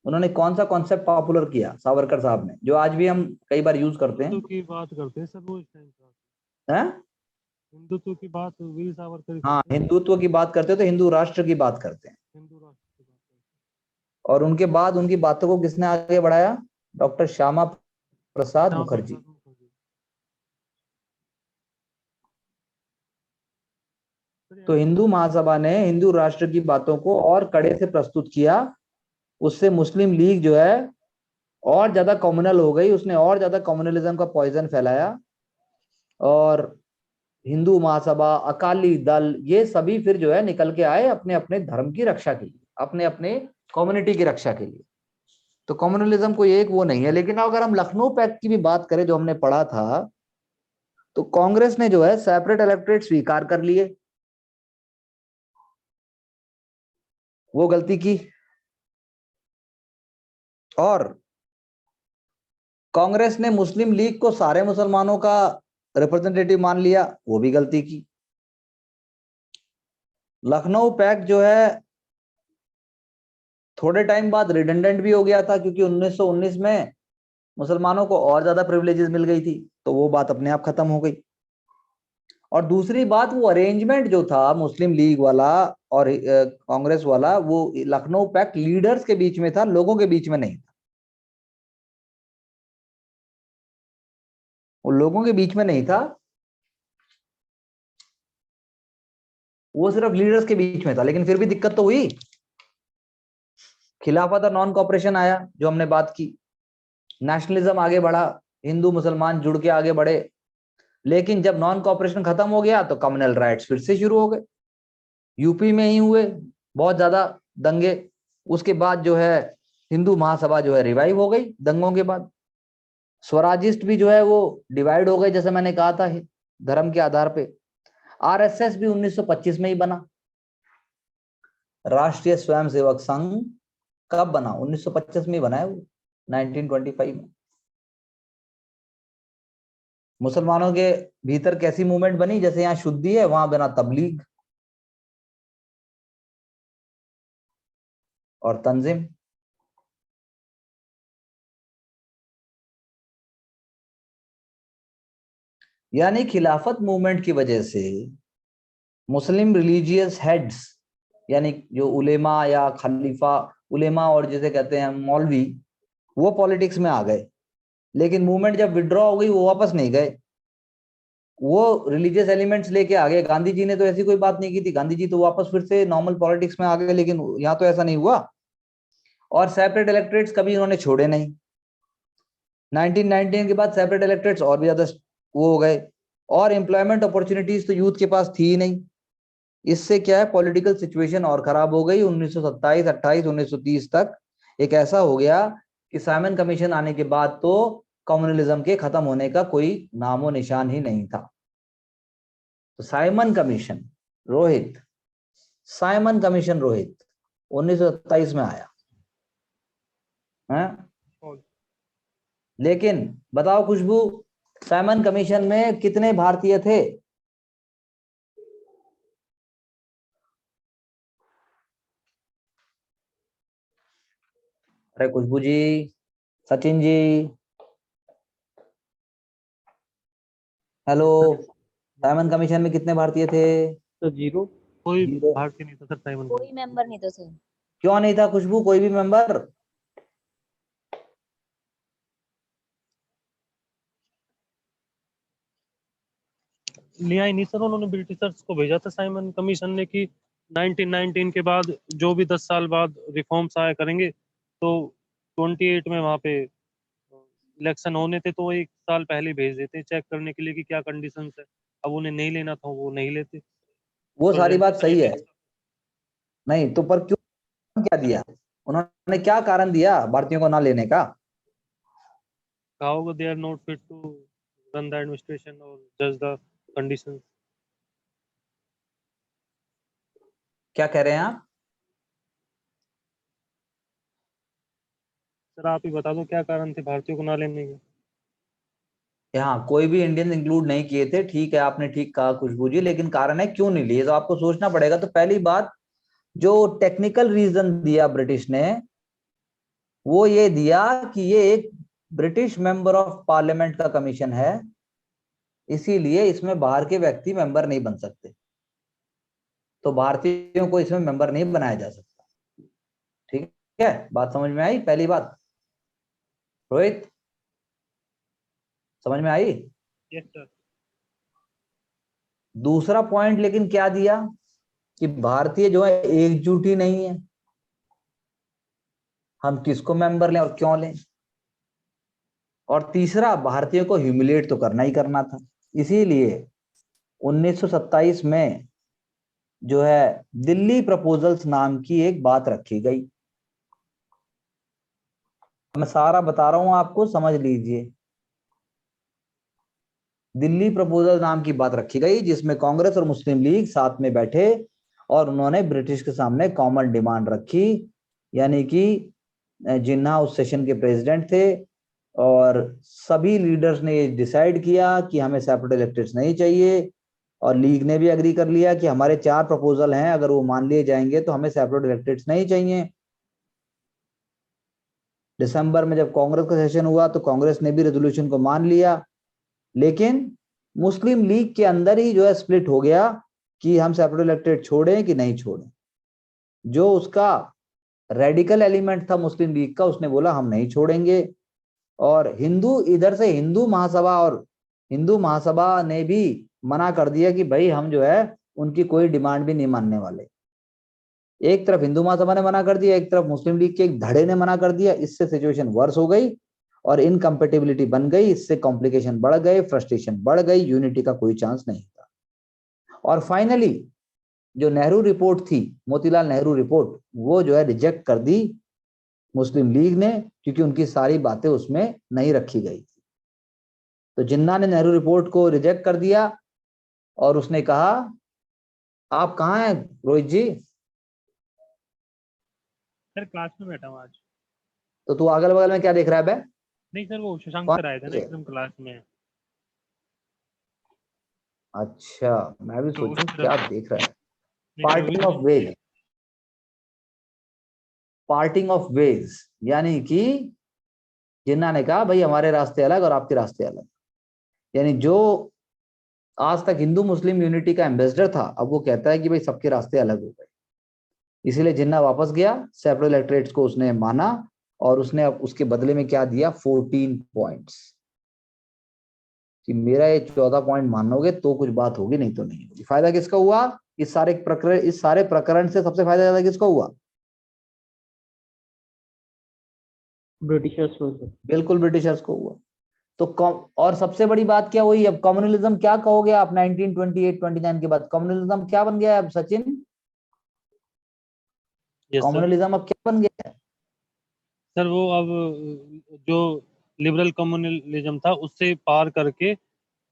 उन्होंने कौन सा कॉन्सेप्ट पॉपुलर किया सावरकर साहब ने, जो आज भी हम कई बार यूज करते हैं? हिंदुत्व की बात करते हैं सब वो इस टाइम पे। हैं? हिंदुत्व की बात वीर सावरकर ही हाँ, करते हैं। हिंदुत्व की बात करते हैं तो हिंदू राष्ट्र की बात करते हैं। हिंदू राष्ट्र की बात करते हैं। और उनके बाद उनकी बातों को किसने आगे बढ़ाया? डॉक्टर श्यामा प्रसाद श्यामा मुखर्जी। प्रसाद मुखर्जी। तो हिंदू महासभा ने हिंदू राष्ट्र की बातों को और कड़े से प्रस्तुत किया। उससे मुस्लिम लीग जो है और ज्यादा कम्युनल हो गई, उसने और ज्यादा कम्युनलिज्म का पॉइजन फैलाया। और हिंदू महासभा, अकाली दल, ये सभी फिर जो है निकल के आए अपने अपने धर्म की रक्षा के लिए, अपने अपने कम्युनिटी की रक्षा के लिए। तो कम्युनलिज्म कोई एक वो नहीं है। लेकिन अगर हम लखनऊ पैक्ट की भी बात करें जो हमने पढ़ा था, तो कांग्रेस ने जो है सेपरेट इलेक्टोरेट स्वीकार कर लिए, वो गलती की। और कांग्रेस ने मुस्लिम लीग को सारे मुसलमानों का रिप्रेजेंटेटिव मान लिया, वो भी गलती की। लखनऊ पैक्ट जो है थोड़े टाइम बाद रिडंडेंट भी हो गया था, क्योंकि 1919 में मुसलमानों को और ज्यादा प्रिविलेजेस मिल गई थी, तो वो बात अपने आप खत्म हो गई। और दूसरी बात, वो अरेंजमेंट जो था मुस्लिम लीग वाला और कांग्रेस वाला, वो लखनऊ पैक्ट लीडर्स के बीच में था, लोगों के बीच में नहीं था। वो लोगों के बीच में नहीं था, वो सिर्फ लीडर्स के बीच में था। लेकिन फिर भी दिक्कत तो हुई। खिलाफत और नॉन कॉपरेशन आया, जो हमने बात की। नेशनलिज्म आगे बढ़ा, हिंदू मुसलमान जुड़ के आगे बढ़े। लेकिन जब नॉन कॉपरेशन खत्म हो गया तो कम्युनल राइट्स फिर से शुरू हो गए। यूपी में ही हुए बहुत ज्यादा दंगे। उसके बाद जो है हिंदू महासभा जो है रिवाइव हो गई दंगों के बाद। स्वराजिस्ट भी जो है वो डिवाइड हो गए, जैसे मैंने कहा था, धर्म के आधार पे। आरएसएस भी 1925 में ही बना। राष्ट्रीय स्वयंसेवक संघ कब बना? 1925 में बना है वो, 1925 में। मुसलमानों के भीतर कैसी मूवमेंट बनी? जैसे यहाँ शुद्धि है, वहां बना तबलीग और तंजीम। यानी खिलाफत मूवमेंट की वजह से मुस्लिम रिलीजियस हेड्स, यानी जो उलेमा या खलीफा, उलेमा और जिसे कहते हैं मौलवी, वो पॉलिटिक्स में आ गए। लेकिन मूवमेंट जब विड्रॉ हो गई, वो वापस नहीं गए, वो रिलीजियस एलिमेंट्स लेके आ गए। गांधी जी ने तो ऐसी कोई बात नहीं की थी, गांधी जी तो वापस फिर से नॉर्मल पॉलिटिक्स में आ गए। लेकिन यहाँ तो ऐसा नहीं हुआ। और सेपरेट इलेक्टोरेट्स कभी उन्होंने छोड़े नहीं। 1919 के बाद सेपरेट इलेक्टोरेट्स और भी ज्यादा वो हो गए। और एम्प्लॉयमेंट अपॉर्चुनिटीज तो यूथ के पास थी ही नहीं। इससे क्या है, पॉलिटिकल सिचुएशन और खराब हो गई। 1927, 28, 1930 तक एक ऐसा हो गया कि साइमन कमीशन आने के बाद तो कम्युनलिज्म के खत्म होने का कोई नामो निशान ही नहीं था। तो Simon commission Rohit, Simon commission Rohit 1927 में आया है। लेकिन बताओ खुशबू, साइमन कमीशन में कितने भारतीय थे? अरे खुशबू जी, Sachin ji, hello, Simon commission में कितने भारतीय थे? तो जीरो। कोई जीरो। भारतीय नहीं था सर साइमन कोई कमीशन। मेंबर नहीं था सर। क्यों नहीं था खुशबू, कोई भी मेंबर? लिया ही नहीं सर, उन्होंने ब्रिटिशर्स को भेजा था साइमन कमीशन ने कि 1919 के बाद जो भी 10 साल बाद रिफॉर्म्स आया करेंगे, तो 28 में वहां पे इलेक्शन होने थे, तो वो 1 साल पहले भेज देते चेक करने के लिए कि क्या कंडीशंस है। अब उन्हें नहीं लेना था, वो नहीं लेते। वो सारी बात प्रेजेंट सही है, नहीं तो पर क्यों, क्या दिया उन्होंने, क्या कारण दिया भारतीयों को ना लेने का? कहा होगा they are not fit to run the administration और जज द कंडीशंस। क्या कह रहे हैं आप? सर आप ही बता दो क्या कारण थे भारतीयों को ना लेने के। हाँ, कोई भी इंडियन इंक्लूड नहीं किए थे, ठीक है, आपने ठीक कहा खुशबू जी, लेकिन कारण है क्यों नहीं लिए, तो आपको सोचना पड़ेगा। तो पहली बात, जो टेक्निकल रीजन दिया ब्रिटिश ने, वो ये दिया कि ये एक ब्रिटिश मेंबर ऑफ पार्लियामेंट का कमीशन है, इसीलिए इसमें बाहर के व्यक्ति मेंबर नहीं बन सकते, तो भारतीयों को इसमें मेंबर नहीं बनाया जा सकता। ठीक है, बात समझ में आई? पहली बात रोहित, समझ में आई? Yes sir. दूसरा पॉइंट लेकिन क्या दिया कि भारतीय जो है एकजुट ही नहीं है, हम किसको मेंबर लें और क्यों लें। और तीसरा, भारतीयों को ह्यूमिलेट तो करना ही करना था, इसीलिए 1927 में जो है दिल्ली प्रपोजल्स नाम की एक बात रखी गई। मैं सारा बता रहा हूं आपको, समझ लीजिए। दिल्ली प्रपोजल नाम की बात रखी गई, जिसमें कांग्रेस और मुस्लिम लीग साथ में बैठे और उन्होंने ब्रिटिश के सामने कॉमन डिमांड रखी, यानी कि जिन्ना उस सेशन के प्रेसिडेंट थे, और सभी लीडर्स ने डिसाइड किया कि हमें सेपरेट इलेक्टेड्स नहीं चाहिए, और लीग ने भी एग्री कर लिया कि हमारे 4 प्रपोजल हैं, अगर वो मान लिए जाएंगे तो हमें सेपरेट इलेक्टेड्स नहीं चाहिए। दिसंबर में जब कांग्रेस का सेशन हुआ तो कांग्रेस ने भी रेजोल्यूशन को मान लिया, लेकिन मुस्लिम लीग के अंदर ही जो है स्प्लिट हो गया कि हम सेपरेट इलेक्टेड छोड़ें कि नहीं छोड़ें। जो उसका रेडिकल एलिमेंट था मुस्लिम लीग का, उसने बोला हम नहीं छोड़ेंगे, और हिंदू इधर से हिंदू महासभा, और हिंदू महासभा ने भी मना कर दिया कि भाई हम जो है उनकी कोई डिमांड भी नहीं मानने वाले। एक तरफ हिंदू महासभा ने मना कर दिया, एक तरफ मुस्लिम लीग के एक धड़े ने मना कर दिया, इससे सिचुएशन वर्स हो गई और इनकम्पेटिबिलिटी बन गई, इससे कॉम्प्लिकेशन बढ़ गए, फ्रस्ट्रेशन बढ़ गई, यूनिटी का कोई चांस नहीं था। और फाइनली जो नेहरू रिपोर्ट थी, मोतीलाल नेहरू रिपोर्ट, वो जो है रिजेक्ट कर दी मुस्लिम लीग ने, क्योंकि उनकी सारी बातें उसमें नहीं रखी गई थी। तो जिन्ना ने नेहरू रिपोर्ट को रिजेक्ट कर दिया और उसने कहा, आप कहाँ हैं रोहित जी? सर क्लास में बैठा हूँ आज। तो तू अगल बगल में क्या देख रहा है बे? नहीं सर, वो शशांक कौन? सर आए थे ना एकदम क्लास में, अच्छा, मैं भी तो उस सोचूं क्या तरफ। देख रहा है। नहीं sir, parting of ways, parting of ways, यानी कि जिन्ना ने कहा भाई हमारे रास्ते अलग और आपके रास्ते अलग, यानी जो आज तक हिंदू मुस्लिम यूनिटी का एम्बेसडर था, अब वो कहता है कि भाई सबके रास्ते अलग हो गए। इसीलिए जिन्ना वापस गया, सेपरेट इलेक्टोरेट्स को उसने माना, और उसने अब उसके बदले में क्या दिया, 14 पॉइंट्स, कि मेरा ये 14 पॉइंट मानोगे तो कुछ बात होगी, नहीं तो नहीं होगी। फायदा किसका हुआ? इस सारे प्रकरण से सबसे फायदा ज्यादा किसका हुआ? ब्रिटिशर्स को। बिल्कुल ब्रिटिशर्स को हुआ। तो और सबसे बड़ी बात क्या हुई, अब कम्युनलिज्म क्या कहोगे आप 1928-29 के बाद, कम्युनलिज्म क्या बन गया है अब सचिन? Yes sir. कम्युनलिज्म अब क्या बन गया है? सर वो अब जो लिबरल कम्युनलिज्म था उससे पार करके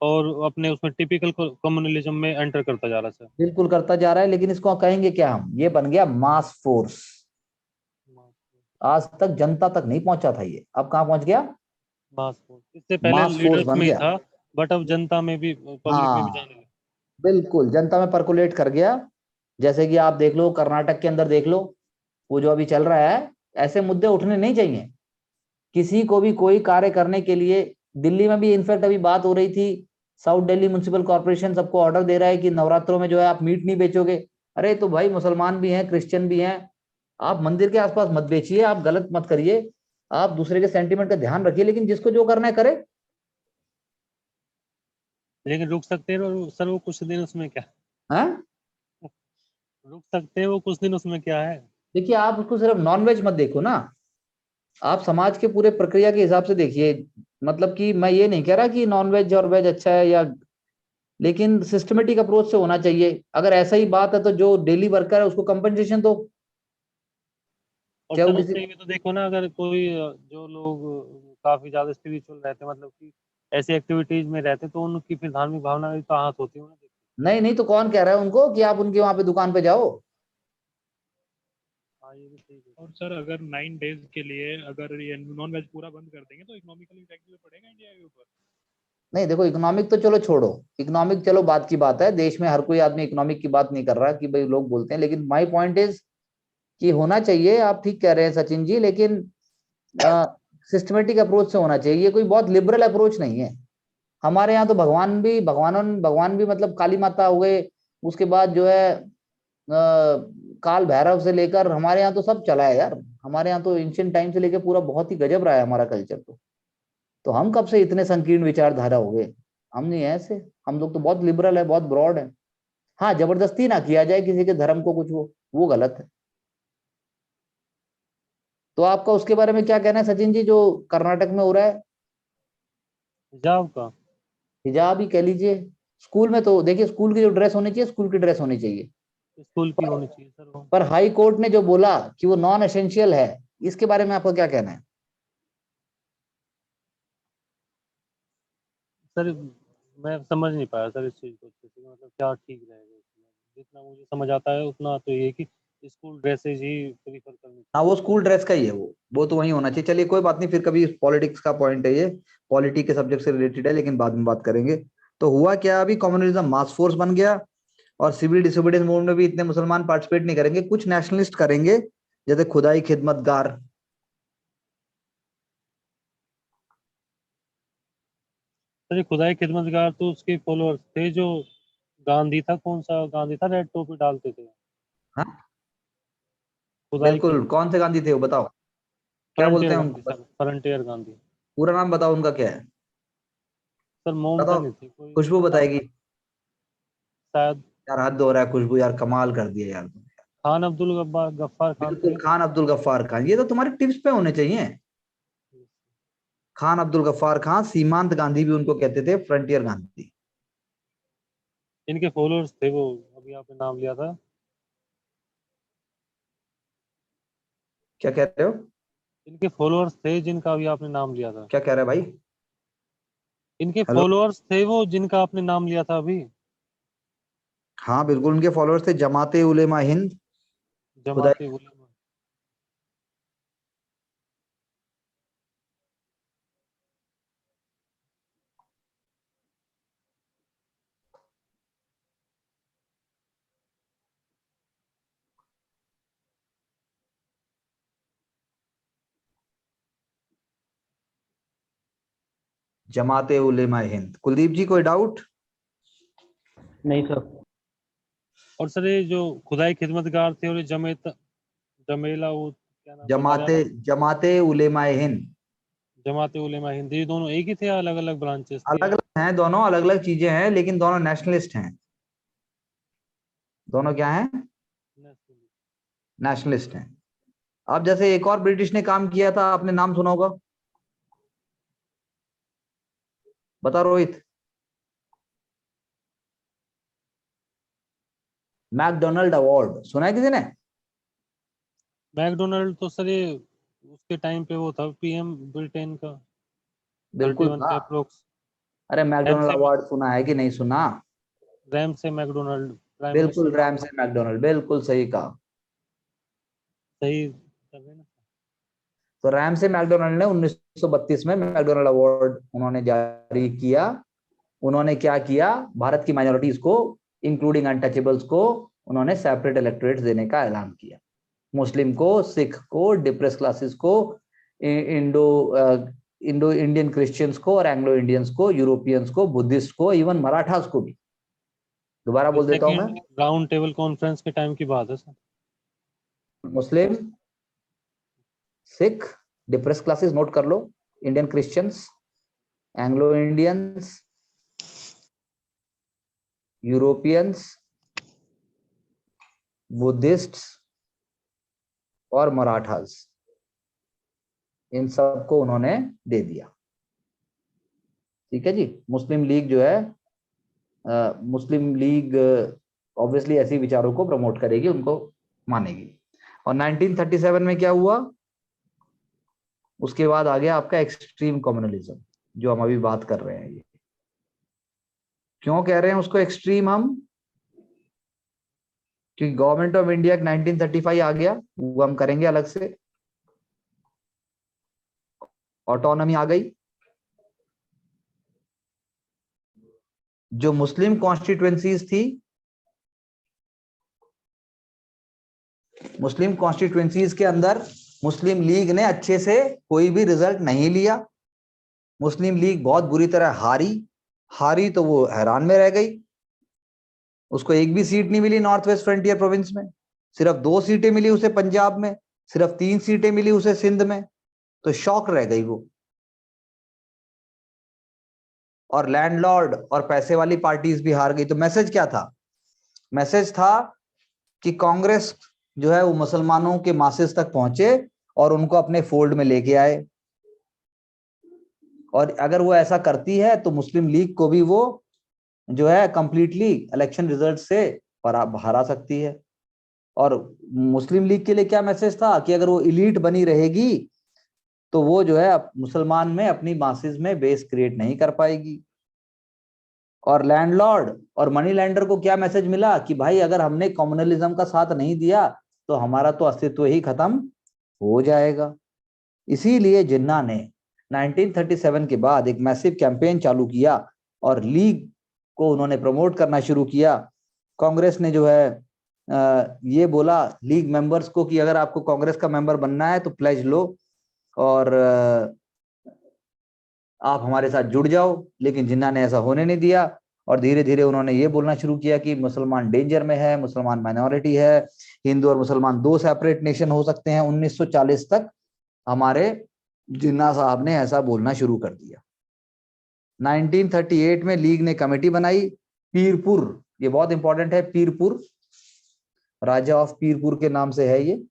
और अपने उसमें टिपिकल कम्युनलिज्म में एंटर करता जा रहा है सर। बिल्कुल करता जा रहा है, लेकिन इसको कहेंगे क्या हम, ये बन गया मास फोर्स। आज तक जनता तक नहीं पहुंचा था ये, अब कहां पहुंच गया? मास फोर्स इससे पहले मास फोर्स लीडर्स बन में ही गया। था, बट अब जनता में भी, पब्लिक में भी हाँ जाने लगा। बिल्कुल, जनता में परकुलेट कर गया। जैसे कि आप देख लो कर्नाटक के अंदर देख लो, वो जो अभी चल रहा है, ऐसे मुद्दे उठने नहीं चाहिए किसी को भी कोई कार्य करने के लिए। दिल्ली में भी इनफैक्ट अभी बात हो रही थी, साउथ दिल्ली म्युनिसिपल कॉर्पोरेशन सबको ऑर्डर दे रहा है कि नवरात्रों में जो है आप मीट नहीं बेचोगे। अरे तो भाई मुसलमान भी हैं, क्रिश्चियन भी हैं, आप मंदिर के आसपास मत बेचिए, आप गलत मत करिए, आप दूसरे के सेंटीमेंट का ध्यान रखिए, लेकिन जिसको जो करना है करे। लेकिन रुक सकते हैं सर वो कुछ दिन, उसमें क्या? हाँ रुक सकते हैं वो कुछ दिन, उसमें क्या है? देखिए, आप उसको सिर्फ नॉनवेज मत देखो ना, आप समाज के पूरे प्रक्रिया के हिसाब से देखिए। मतलब कि मैं ये नहीं कह रहा कि नॉनवेज और वेज अच्छा है, या, लेकिन सिस्टमेटिक अप्रोच से होना चाहिए। अगर ऐसा ही बात है तो जो डेली वर्कर है उसको कंपनसेशन दो। और क्या वो सर किसी, उससे भी तो देखो ना, अगर कोई जो लोग काफी ज्यादा स्पिरिचुअल रहते हैं, मतलब कि ऐसी एक्टिविटीज में रहते हैं, तो उनकी फिर धार्मिक भावना भी तो आहत होती है ना। नहीं नहीं तो कौन कह रहा है उनको कि आप उनके वहां पे दुकान पे जाओ? हाँ ये भी ठीक है। और सर अगर 9 डेज के लिए अगर ये नॉन वेज पूरा बंद कर देंगे तो इकोनॉमिकली इफेक्ट भी पड़ेगा इंडिया के ऊपर। नहीं देखो, इकोनॉमिक तो चलो छोड़ो, इकोनॉमिक चलो बात की बात है, देश में हर कोई आदमी इकोनॉमिक की बात नहीं कर रहा कि भाई लोग बोलते हैं, लेकिन माई पॉइंट इज कि होना चाहिए। आप ठीक कह रहे हैं सचिन जी, लेकिन सिस्टमेटिक अप्रोच से होना चाहिए, ये कोई बहुत लिबरल अप्रोच नहीं है। हमारे यहाँ तो भगवान भी मतलब काली माता हो गए, उसके बाद जो है काल भैरव से लेकर हमारे यहाँ तो सब चला है यार। हमारे यहाँ तो एंशियंट टाइम से लेकर पूरा बहुत ही गजब रहा है हमारा कल्चर। तो हम कब से इतने संकीर्ण विचारधारा हो गए? हम नहीं है ऐसे, हम लोग तो बहुत लिबरल है, बहुत ब्रॉड है। हाँ, जबरदस्ती ना किया जाए किसी के धर्म को कुछ, वो गलत है। तो आपका उसके बारे में क्या कहना है सचिन जी, जो कर्नाटक में हो रहा है? हिजाब का? हिजाब ही कह लीजिए। स्कूल में तो देखिए, स्कूल की जो ड्रेस होनी चाहिए, स्कूल की ड्रेस होनी चाहिए। स्कूल की पर, होनी चाहिए सर वो। पर हाई कोर्ट ने जो बोला कि वो नॉन एसेंशियल है, इसके बारे में आपका क्या कहना है? सर मैं समझ नहीं पाया सर इस चीज को अच्छे से, मतलब क्या ठीक रहेगा इसमें। जितना मुझे समझ आता है उतना तो ये कि स्कूल ड्रेसेज ही प्रीफर करनी हाँ, चाहिए। वो स्कूल ड्रेस का ही है, वो तो वही होना चाहिए। चलिए कोई बात नहीं, फिर कभी पॉलिटिक्स का पॉइंट है ये, पॉलिटी के सब्जेक्ट से रिलेटेड है, लेकिन बाद में बात करेंगे। तो हुआ क्या, अभी कम्युनलिज्म मास फोर्स बन गया, और सिविल डिसोबीडियंस मूवमेंट में भी इतने मुसलमान पार्टिसिपेट नहीं करेंगे, कुछ नेशनलिस्ट करेंगे, जैसे खुदाई खिदमतगार। सर ये खुदाई खिदमतगार तो उसके फॉलोअर्स थे, जो गांधी था, कौन सा गांधी था, रेड टोपी डालते थे। हाँ खुदाई बिल्कुल, कौन से गांधी थे वो बताओ, क्या बोलते फ्रंटियर हैं गांधी उनको? Sir, frontier Gandhi. पूरा नाम बताओ उनका क्या है? सर मोमटा बताओ, नहीं थी कोई, खुशबू बताएगी। शायद यार हद हो रहा है खुशबू, यार कमाल कर दिया यार तुम। खान अब्दुल गफ्फार खान बिल्कुल, थे। खान अब्दुल गफ्फार खान, ये तो तुम्हारे टिप्स पे होने चाहिए। खान अब्दुल गफ्फार खान, सीमांत गांधी भी उनको कहते थे, फ्रंटियर गांधी। इनके फॉलोअर्स थे वो, अभी आपने नाम लिया था। क्या कह रहे हो? इनके फॉलोअर्स थे जिनका अभी आपने नाम लिया था। क्या कह रहे हैं भाई? इनके हेलो। फॉलोअर्स थे वो जिनका आपने नाम लिया था अभी। हाँ बिल्कुल, उनके फॉलोअर्स थे, जमाते उलेमा हिंद, खुदाई, जमाते उलेमा। जमाते उलेमा हिंद। कुलदीप जी कोई डाउट? नहीं सर। और सर ये जो खुदाई खिदमतगार थे और ये जमेला, वो क्या नाम बता रहे जमाते आप? जमाते उलेमा हिंद जमाते उलेमा हिंद, ये दोनों एक ही थे या अलग अलग ब्रांचेस थे अलग या? अलग हैं, दोनों अलग अलग चीजें हैं, लेकिन दोनों नेशनलिस्ट हैं। दोनों क्या हैं? नेशनल? नेशनलिस्ट हैं। अब जैसे एक और ब्रिटिश ने काम किया था, आपने नाम सुना होगा, बता रोहित। मैकडोनल्ड अवार्ड सुना है किसी ने? मैकडोनल्ड तो सर ये उसके टाइम पे वो था पीएम ब्रिटेन का, बिल्कुल 31 था। पे अप्रोक्स। अरे मैकडोनल्ड अवार्ड सुना है कि नहीं सुना? रैम से मैकडोनल्ड प्राइम बिल्कुल, मिनिस्टर। रैम से मैकडोनल्ड, बिल्कुल सही कहा। सही कर रहे हैं ना? तो रैम से मैकडोनल्ड ने 1932 में मैकडोनल्ड अवार्ड उन्होंने जारी किया। उन्होंने क्या किया, भारत की माइनॉरिटीज को इंक्लूडिंग अनटचेबल्स को उन्होंने सेपरेट इलेक्टोरेट्स देने का ऐलान किया। मुस्लिम को, सिख को, डिप्रेस क्लासेस को, इंडो इंडो इंडियन क्रिश्चियंस को और एंग्लो इंडियंस को, यूरोपियंस को, बुद्धिस्ट को, इवन मराठास को भी। दोबारा बोल देता हूं मैं। सेकंड राउंड टेबल कॉन्फ्रेंस के टाइम की बात है सर। मुस्लिम, सिख, डिप्रेस क्लासेस नोट कर लो, Indian Christians, Anglo Indians, Europeans, Buddhist और मराठास, इन सबको उन्होंने दे दिया। ठीक है जी। मुस्लिम लीग जो है, मुस्लिम लीग ऑब्वियसली ऐसे विचारों को प्रमोट करेगी, उनको मानेगी। और 1937 में क्या हुआ, उसके बाद आ गया आपका एक्सट्रीम कम्युनलिज्म, जो हम अभी बात कर रहे हैं। ये क्यों कह रहे हैं उसको एक्सट्रीम हम? क्योंकि गवर्नमेंट ऑफ इंडिया 1935 आ गया, वो हम करेंगे अलग से। ऑटोनॉमी आ गई। जो मुस्लिम कॉन्स्टिट्यूएंसीज थी, मुस्लिम कॉन्स्टिट्यूएंसीज के अंदर मुस्लिम लीग ने अच्छे से कोई भी रिजल्ट नहीं लिया। मुस्लिम लीग बहुत बुरी तरह हारी तो वो हैरान में रह गई। उसको एक भी सीट नहीं मिली नॉर्थ वेस्ट फ्रंटियर प्रोविंस में, सिर्फ 2 सीटें मिली उसे पंजाब में, सिर्फ 3 सीटें मिली उसे सिंध में। तो शॉक रह गई वो। और लैंडलॉर्ड और पैसे वाली पार्टीज भी हार गई। तो मैसेज क्या था? मैसेज था कि कांग्रेस जो है वो मुसलमानों के मासेस तक पहुंचे और उनको अपने फोल्ड में लेके आए। और अगर वो ऐसा करती है तो मुस्लिम लीग को भी वो जो है कंप्लीटली इलेक्शन रिजल्ट से हरा सकती है। और मुस्लिम लीग के लिए क्या मैसेज था कि अगर वो इलीट बनी रहेगी तो वो जो है मुसलमान में अपनी मासेस में बेस क्रिएट नहीं कर पाएगी। और लैंडलॉर्ड और मनी लैंडर को क्या मैसेज मिला कि भाई अगर हमने कम्युनलिज्म का साथ नहीं दिया तो हमारा तो अस्तित्व ही खत्म हो जाएगा। इसीलिए जिन्ना ने 1937 के बाद एक मैसिव कैंपेन चालू किया और लीग को उन्होंने प्रमोट करना शुरू किया। कांग्रेस ने जो है ये बोला लीग मेंबर्स को कि अगर आपको कांग्रेस का मेंबर बनना है तो प्लेज लो और आप हमारे साथ जुड़ जाओ। लेकिन जिन्ना ने ऐसा होने नहीं दिया और धीरे धीरे उन्होंने ये बोलना शुरू किया कि मुसलमान डेंजर में है, मुसलमान माइनॉरिटी है, हिंदू और मुसलमान 2 सेपरेट नेशन हो सकते हैं। 1940 तक हमारे जिन्ना साहब ने ऐसा बोलना शुरू कर दिया। 1938 में लीग ने कमेटी बनाई, पीरपुर, ये बहुत इंपॉर्टेंट है, पीरपुर, राजा ऑफ पीरपुर के नाम से है ये।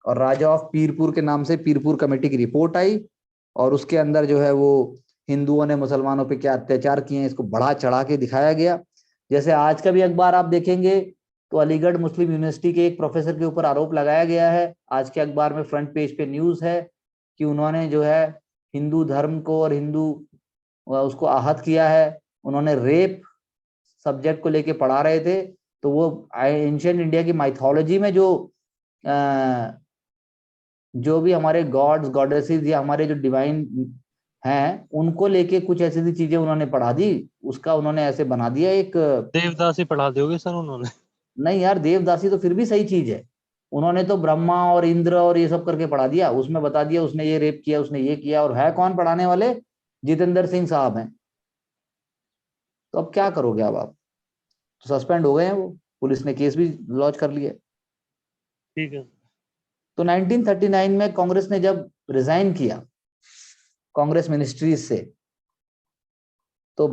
और राजा ऑफ पीरपुर के नाम से पीरपुर कमेटी की रिपोर्ट आई और उसके अंदर जो है वो हिंदुओं ने मुसलमानों पे क्या अत्याचार किए हैं इसको बढ़ा चढ़ा के दिखाया गया। जैसे आज का भी अखबार आप देखेंगे तो अलीगढ़ मुस्लिम यूनिवर्सिटी के एक प्रोफेसर के ऊपर आरोप लगाया गया है। आज के अखबार में फ्रंट पेज पे न्यूज है कि उन्होंने जो है हिंदू धर्म को और हिंदू उसको आहत किया है। उन्होंने रेप सब्जेक्ट को लेके पढ़ा रहे थे तो वो एंशिएंट इंडिया की माइथोलॉजी में जो भी हमारे गॉड्स गॉडेसेस या हमारे जो डिवाइन हैं उनको लेके कुछ ऐसी सी चीजें उन्होंने पढ़ा दी, उसका उन्होंने ऐसे बना दिया एक। देवदासी पढ़ा दोगे सर उन्होंने? नहीं यार, देवदासी तो फिर भी सही चीज है। उन्होंने तो ब्रह्मा और इंद्र और ये सब करके पढ़ा दिया, उसमें बता दिया उसने ये रेप किया, उसने ये किया। और है कौन पढ़ाने वाले? जितेंद्र सिंह साहब हैं। तो अब क्या करोगे अब आप? तो सस्पेंड हो गए हैं वो, पुलिस ने केस भी लॉन्च कर लिया। ठीक है। तो 1939 में कांग्रेस ने जब रिजाइन किया कांग्रेस मिनिस्ट्रीज से, तो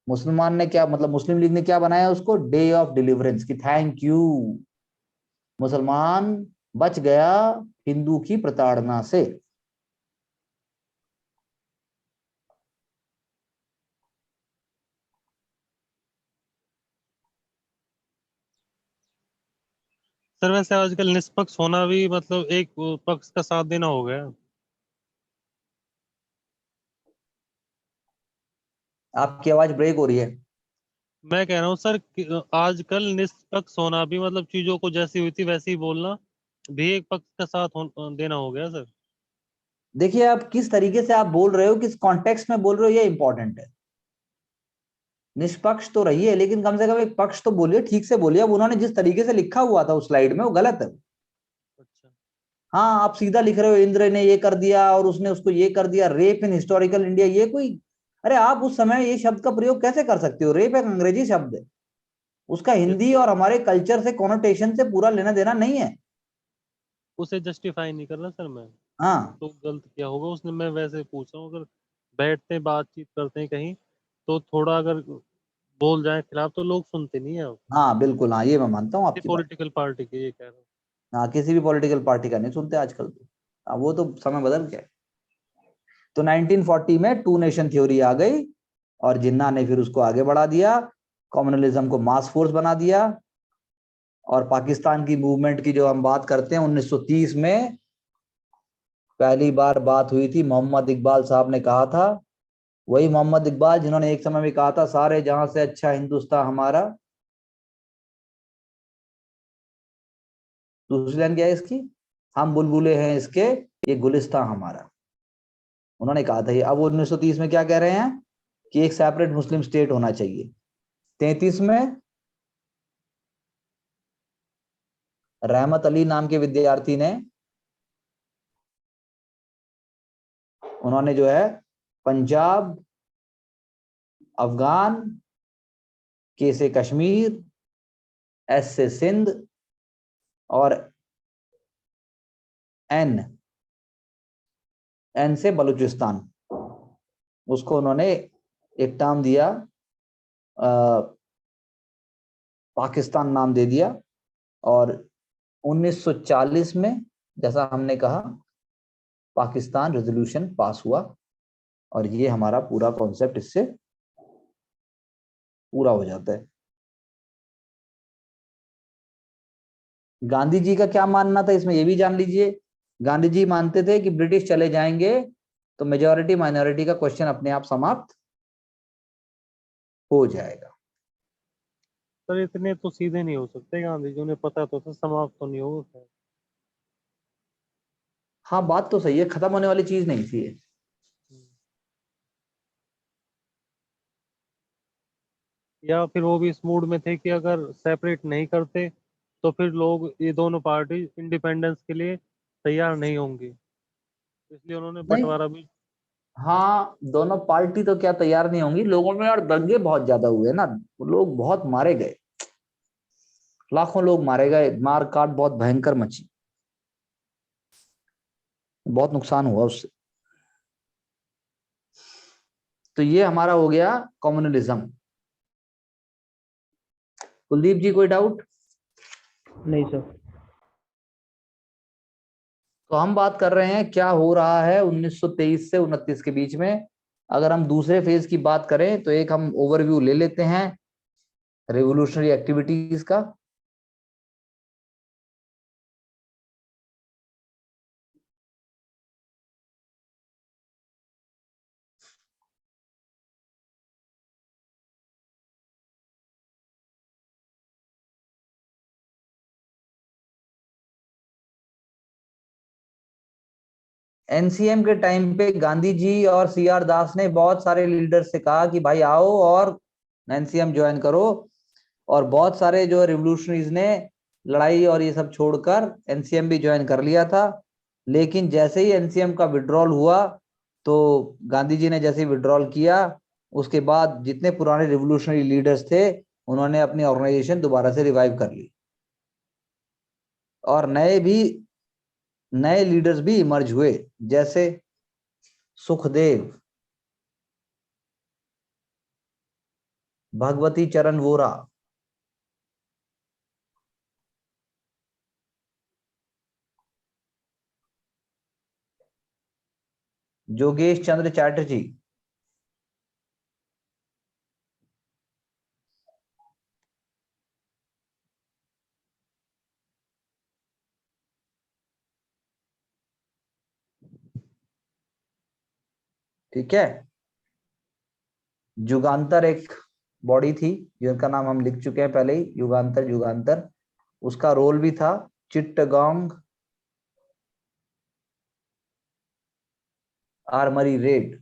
मुसलमान ने क्या, मतलब मुस्लिम लीग ने क्या बनाया उसको, डे ऑफ डिलीवरेंस, की थैंक यू मुसलमान बच गया हिंदू की प्रताड़ना से। सर वैसे आजकल निष्पक्ष होना भी मतलब एक पक्ष का साथ देना हो गया। आपकी आवाज ब्रेक हो रही है। मैं कह रहा हूँ सर कि आजकल निष्पक्ष होना भी मतलब चीजों को जैसी हुई थी वैसे ही बोलना भी एक पक्ष का साथ देना हो गया सर। देखिए आप किस तरीके से आप बोल रहे हो, किस कॉन्टेक्स्ट में बोल रहे हो, ये इंपॉर्टेंट है। निष्पक्ष तो रहिए, लेकिन कम से कम एक पक्ष तो बोलिए, ठीक से बोलिए। अब उन्होंने जिस तरीके से लिखा हुआ था उस स्लाइड में वो गलत है। अच्छा। हाँ, आप सीधा लिख रहे हो इंद्र ने ये कर दिया और उसने उसको ये कर दिया, रेप इन हिस्टोरिकल इंडिया, ये कोई, अरे आप उस समय ये शब्द का प्रयोग कैसे कर सकते हो? रेप एक अंग्रेजी शब्द है, उसका हिंदी और हमारे कल्चर से कॉनोटेशन से पूरा लेना देना नहीं है। उसे जस्टिफाई नहीं कर रहा सर मैं। हाँ तो गलत क्या होगा उसने, मैं वैसे पूछ रहा हूँ। अगर बैठते हैं बातचीत करते हैं कहीं तो थोड़ा अगर बोल जाए खिलाफ तो लोग सुनते नहीं है। हाँ बिल्कुल, हाँ ये मैं मानता हूँ किसी आपकी बात। पॉलिटिकल पार्टी के, ये कह रहा हूँ। हाँ, किसी भी पॉलिटिकल पार्टी का नहीं सुनते आजकल तो। हाँ, वो तो समय बदल गया है। तो 1940 में टू नेशन थ्योरी आ गई और जिन्ना ने फिर उसको आगे बढ़ा दिया, कम्युनलिज्म को मास फोर्स बना दिया। और पाकिस्तान की मूवमेंट की जो हम बात करते हैं, 1930 में पहली बार बात हुई थी, मोहम्मद इकबाल साहब ने कहा था, वही मोहम्मद इकबाल जिन्होंने एक समय में कहा था सारे जहां से अच्छा हिंदुस्तान हमारा। दूसरी लाइन क्या है इसकी? हम बुलबुले हैं इसके, ये गुलिस्तान हमारा। उन्होंने कहा था ये। अब 1930 में क्या कह रहे हैं कि एक सेपरेट मुस्लिम स्टेट होना चाहिए। 33 में रहमत अली नाम के विद्यार्थी ने, उन्होंने जो है पंजाब, अफगान, के से कश्मीर, एस से सिंध और एन एन से बलूचिस्तान, उसको उन्होंने एक टर्म दिया, पाकिस्तान नाम दे दिया। और 1940 में जैसा हमने कहा पाकिस्तान रेजोल्यूशन पास हुआ और ये हमारा पूरा कॉन्सेप्ट इससे पूरा हो जाता है। गांधी जी का क्या मानना था इसमें, ये भी जान लीजिए। गांधी जी मानते थे कि ब्रिटिश चले जाएंगे तो मेजॉरिटी माइनॉरिटी का क्वेश्चन अपने आप समाप्त हो जाएगा। सर इतने तो सीधे नहीं हो सकते गांधी जी, उन्हें पता तो था समाप्त तो नहीं होगा। हाँ बात तो सही है, खत्म होने वाली चीज नहीं थी ये। या फिर वो भी इस मूड में थे कि अगर सेपरेट नहीं करते तो फिर लोग, ये दोनों पार्टी इंडिपेंडेंस के लिए तैयार नहीं होंगी, इसलिए उन्होंने नहीं, बंटवारा भी। हाँ दोनों पार्टी तो क्या तैयार नहीं होंगी, लोगों में यार दंगे बहुत ज्यादा हुए ना, लोग बहुत मारे गए, लाखों लोग मारे गए, मार काट बहुत भयंकर मची, बहुत नुकसान हुआ उससे। तो ये हमारा हो गया कम्युनलिज्म। कुलदीप जी कोई डाउट? नहीं सर। तो हम बात कर रहे हैं क्या हो रहा है 1923 से 29 के बीच में। अगर हम दूसरे फेज की बात करें तो एक हम ओवरव्यू ले लेते हैं रेवोल्यूशनरी एक्टिविटीज का। एनसीएम के टाइम पे गांधी जी और सीआर दास ने बहुत सारे लीडर से कहा कि भाई आओ और एनसीएम ज्वाइन करो, और बहुत सारे जो रिवोल्यूशनरीज ने लड़ाई और ये सब छोड़कर एनसीएम भी ज्वाइन कर लिया था। लेकिन जैसे ही एनसीएम का विड्रॉल हुआ तो गांधी जी ने जैसे ही विड्रॉल किया उसके बाद जितने पुराने रिवोल्यूशनरी लीडर्स थे उन्होंने अपनी ऑर्गेनाइजेशन दोबारा से रिवाइव कर ली और नए लीडर्स भी इमर्ज हुए, जैसे सुखदेव, भगवती चरण वोरा, जोगेश चंद्र चैटर्जी, ठीक है। युगांतर एक बॉडी थी जिनका नाम हम लिख चुके हैं पहले ही, युगांतर युगांतर, उसका रोल भी था चिट्टगांग आर्मरी रेड।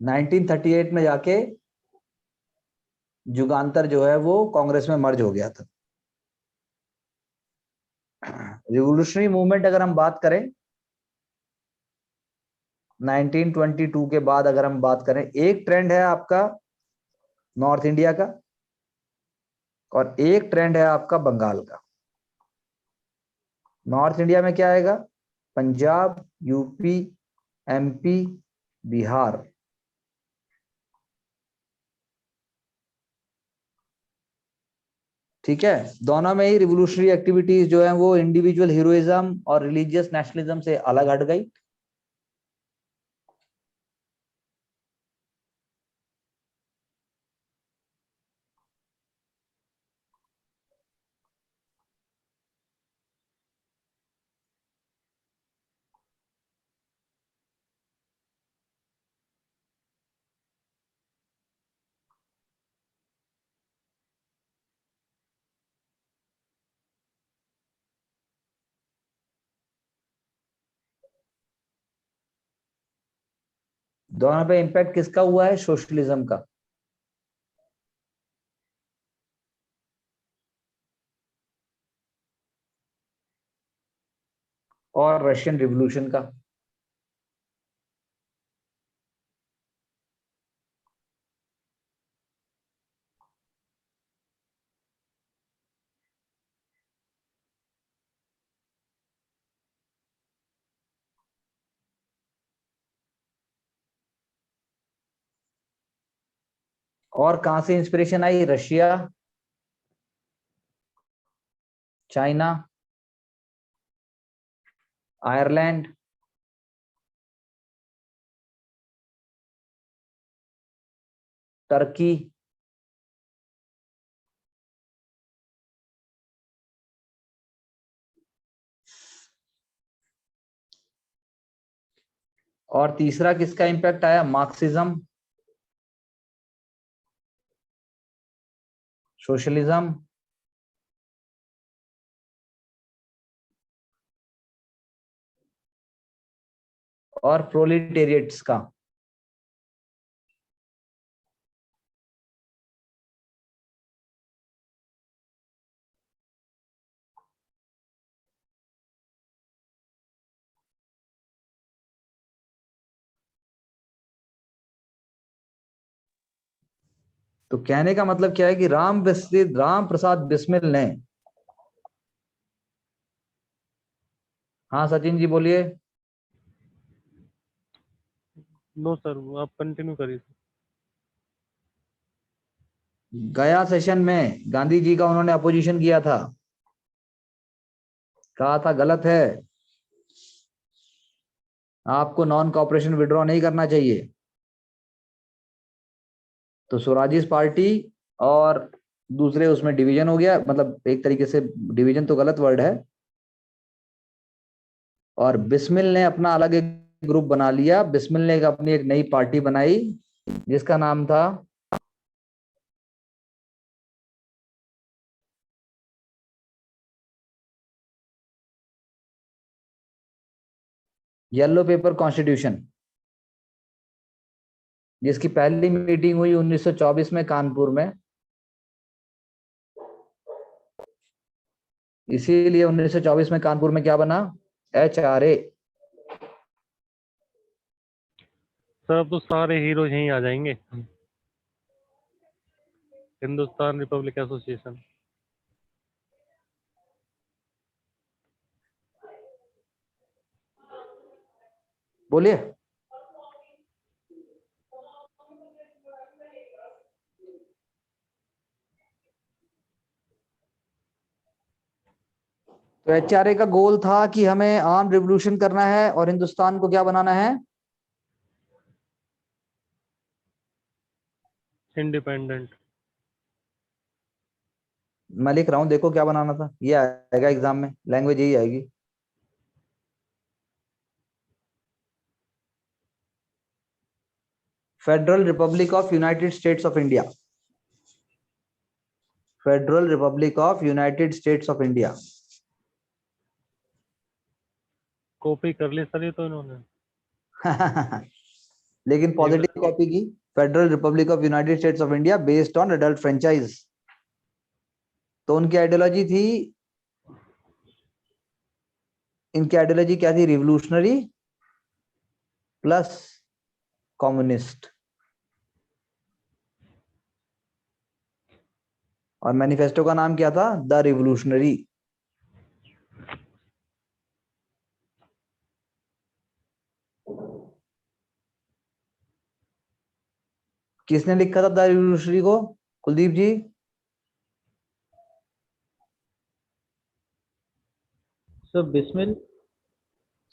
नाइनटीन 38 में जाके युगांतर जो है वो कांग्रेस में मर्ज हो गया था। रिवोल्यूशनरी मूवमेंट अगर हम बात करें 1922 के बाद, अगर हम बात करें, एक ट्रेंड है आपका नॉर्थ इंडिया का और एक ट्रेंड है आपका बंगाल का। नॉर्थ इंडिया में क्या आएगा? Punjab, UP, MP, Bihar. ठीक है, दोनों में ही रिवोल्यूशनरी एक्टिविटीज जो है वो इंडिविजुअल हीरोइज्म और रिलीजियस नेशनलिज्म से अलग हट गई। दोनों पे इंपैक्ट किसका हुआ है? सोशलिज्म का। और रशियन रिवॉल्यूशन का। और कहां से इंस्पिरेशन आई? रशिया, चाइना, आयरलैंड, टर्की, और तीसरा किसका इंपैक्ट आया? मार्क्सिज्म, सोशलिज्म और प्रोलिटेरिएट्स का। तो कहने का मतलब क्या है कि राम प्रसाद बिस्मिल ने, हाँ सचिन जी बोलिए। नो सर, आप कंटिन्यू करिए। गया सेशन में गांधी जी का उन्होंने अपोजिशन किया था, कहा था गलत है, आपको नॉन कॉपरेशन विड्रॉ नहीं करना चाहिए। तो स्वराजिस्ट पार्टी और दूसरे उसमें डिवीजन हो गया, मतलब एक तरीके से डिवीजन तो गलत वर्ड है, और बिस्मिल ने अपना अलग एक ग्रुप बना लिया। बिस्मिल ने अपनी एक नई पार्टी बनाई जिसका नाम था येलो पेपर कॉन्स्टिट्यूशन, जिसकी पहली मीटिंग हुई 1924 में कानपुर में। इसीलिए 1924 में कानपुर में क्या बना? HRA। सर अब तो सारे हीरो यहीं आ जाएंगे। Hindustan Republic association. बोलिए। तो HRA का गोल था कि हमें आर्म रिवॉल्यूशन करना है और हिंदुस्तान को क्या बनाना है? इंडिपेंडेंट। मैं लिख रहा हूँ, देखो क्या बनाना था, ये आएगा एग्जाम में, लैंग्वेज यही आएगी। Federal Republic of United states of India, federal Republic of United states of India. Copy कर ली सर ये तो इन्होंने। लेकिन पॉजिटिव कॉपी की, federal Republic of United states of India based on adult franchise. तो उनकी आइडियोलॉजी थी, इनकी आइडियोलॉजी क्या थी? Revolutionary plus communist. और मैनिफेस्टो का नाम क्या था? The revolutionary. किसने लिखा था द रिवोल्यूशनरी को, कुलदीप जी? सर बिस्मिल।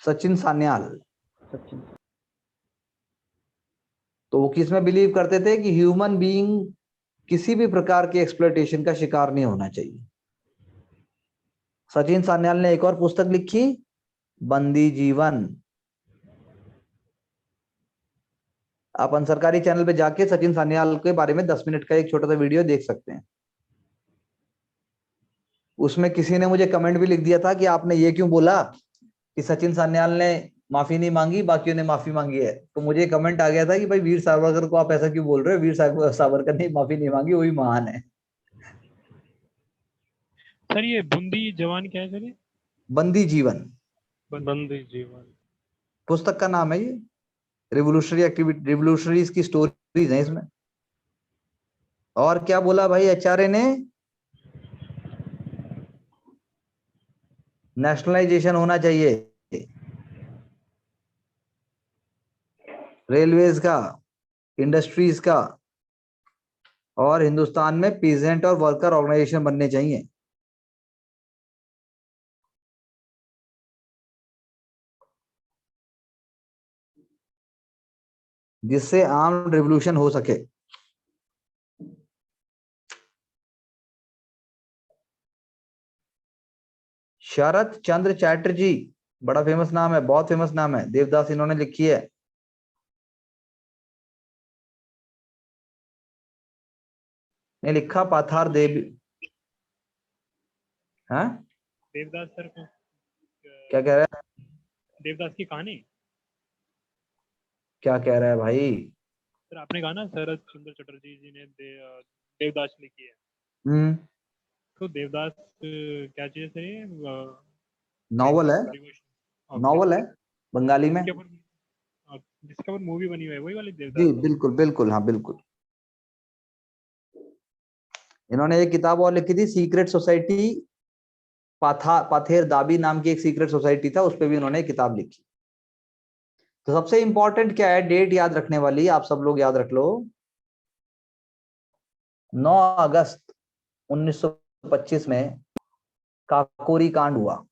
सचिन सान्याल। सचिन। तो वो किस में बिलीव करते थे कि ह्यूमन बीइंग किसी भी प्रकार के एक्सप्लॉयटेशन का शिकार नहीं होना चाहिए। सचिन सान्याल ने एक और पुस्तक लिखी, बंदी जीवन। अपन सरकारी चैनल पे जाके सचिन सान्याल के बारे में 10 मिनट का एक छोटा सा वीडियो देख सकते हैं। उसमें किसी ने मुझे कमेंट भी लिख दिया था कि आपने ये क्यों बोला कि सचिन सान्याल ने माफी नहीं मांगी, बाकियों ने माफी मांगी है। तो मुझे कमेंट आ गया था कि भाई वीर सावरकर को आप ऐसा क्यों बोल रहे हो? वीर सावरकर ने माफी नहीं मांगी, वही महान है। सर ये बूंदी जवान क्या है सर? ये बंदी जीवन बंदी जीवन पुस्तक का नाम है ये। रिवोल्यूशनरी एक्टिविटी, रिवोल्यूशनरीज की स्टोरीज हैं इसमें। और क्या बोला भाई आचार्य ने? नेशनलाइजेशन होना चाहिए रेलवेज का, इंडस्ट्रीज का, और हिंदुस्तान में पीजेंट और वर्कर ऑर्गेनाइजेशन बनने चाहिए। जिससे आर्म्ड रिवॉल्यूशन हो सके। शरत चंद्र चैटर्जी, बड़ा फेमस नाम है, बहुत फेमस नाम है, देवदास इन्होंने लिखी है। ने लिखा पाथार देवी। हाँ देवदास सर को क्या कह रहा है? देवदास की कहानी। क्या कह रहा है भाई? सर आपने कहा ना शरद चंद्र चटर्जी जी ने देवदास लिखी है। हम्म, तो देवदास क्या चीज है सर? ये नॉवल है, ओके। नॉवल है बंगाली में। जिसके ऊपर मूवी बनी हुई है वही वाली जी देवदास। बिल्कुल बिल्कुल, हाँ बिल्कुल। इन्होंने एक किताब और लिखी थी, सीक्रेट सोसाइटी, पाथेर दाबी नाम की एक सीक्रेट सोसाइटी था, उस पर भी उन्होंने एक किताब लिखी। तो सबसे इंपॉर्टेंट क्या है, डेट याद रखने वाली, आप सब लोग याद रख लो। 9 अगस्त 1925 में काकोरी कांड हुआ।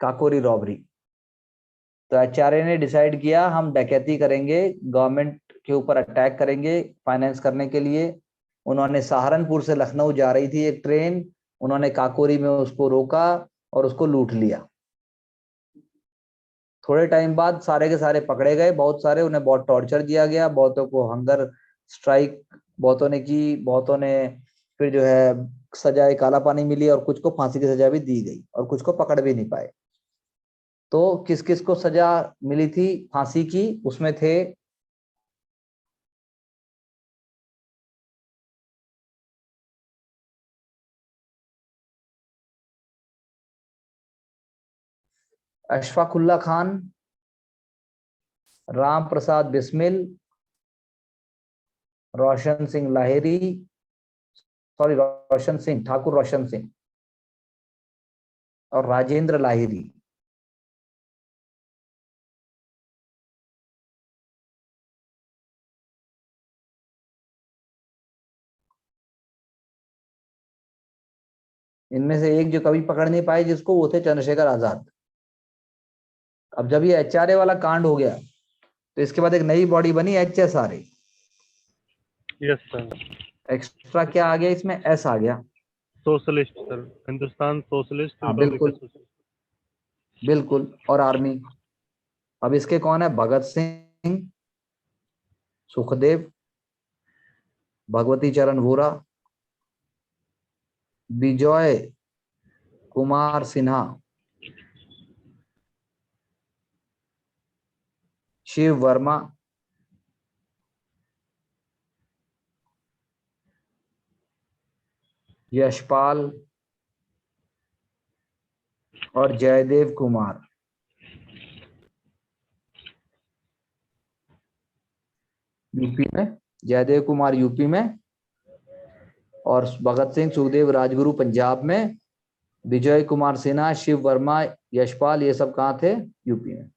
काकोरी रॉबरी। तो आचार्य ने डिसाइड किया हम डकैती करेंगे, गवर्नमेंट के ऊपर अटैक करेंगे फाइनेंस करने के लिए। उन्होंने सहारनपुर से लखनऊ जा रही थी एक ट्रेन, उन्होंने काकोरी में उसको रोका और उसको लूट लिया। थोड़े टाइम बाद सारे के सारे पकड़े गए, बहुत सारे, उन्हें बहुत टॉर्चर दिया गया, बहुतों को हंगर स्ट्राइक बहुतों ने की, बहुतों ने फिर जो है सजाए काला पानी मिली, और कुछ को फांसी की सजा भी दी गई, और कुछ को पकड़ भी नहीं पाए। तो किस किस को सजा मिली थी फांसी की? उसमें थे अशफाकुल्ला खान, राम प्रसाद बिस्मिल, रोशन सिंह लाहिरी, सॉरी रोशन सिंह, ठाकुर रोशन सिंह, और राजेंद्र लाहिरी। इनमें से एक जो कभी पकड़ नहीं पाए जिसको, वो थे चंद्रशेखर आजाद। अब जब ये HRA वाला कांड हो गया तो इसके बाद एक नई बॉडी बनी HSRA। Yes sir. एक्स्ट्रा क्या आ गया इसमें, S आ गया। सोशलिस्ट सर, हिंदुस्तान सोशलिस्ट हाँ रिपब्लिक बिल्कुल सोशलिस्ट। बिल्कुल। और आर्मी, अब इसके कौन है, भगत सिंह, सुखदेव, भगवती चरण वोरा, विजय कुमार सिन्हा, शिव वर्मा, यशपाल और जयदेव कुमार। यूपी में, जयदेव कुमार यूपी में, और भगत सिंह, सुखदेव, राजगुरु पंजाब में, विजय कुमार सिन्हा, शिव वर्मा, यशपाल, ये सब कहाँ थे, यूपी में।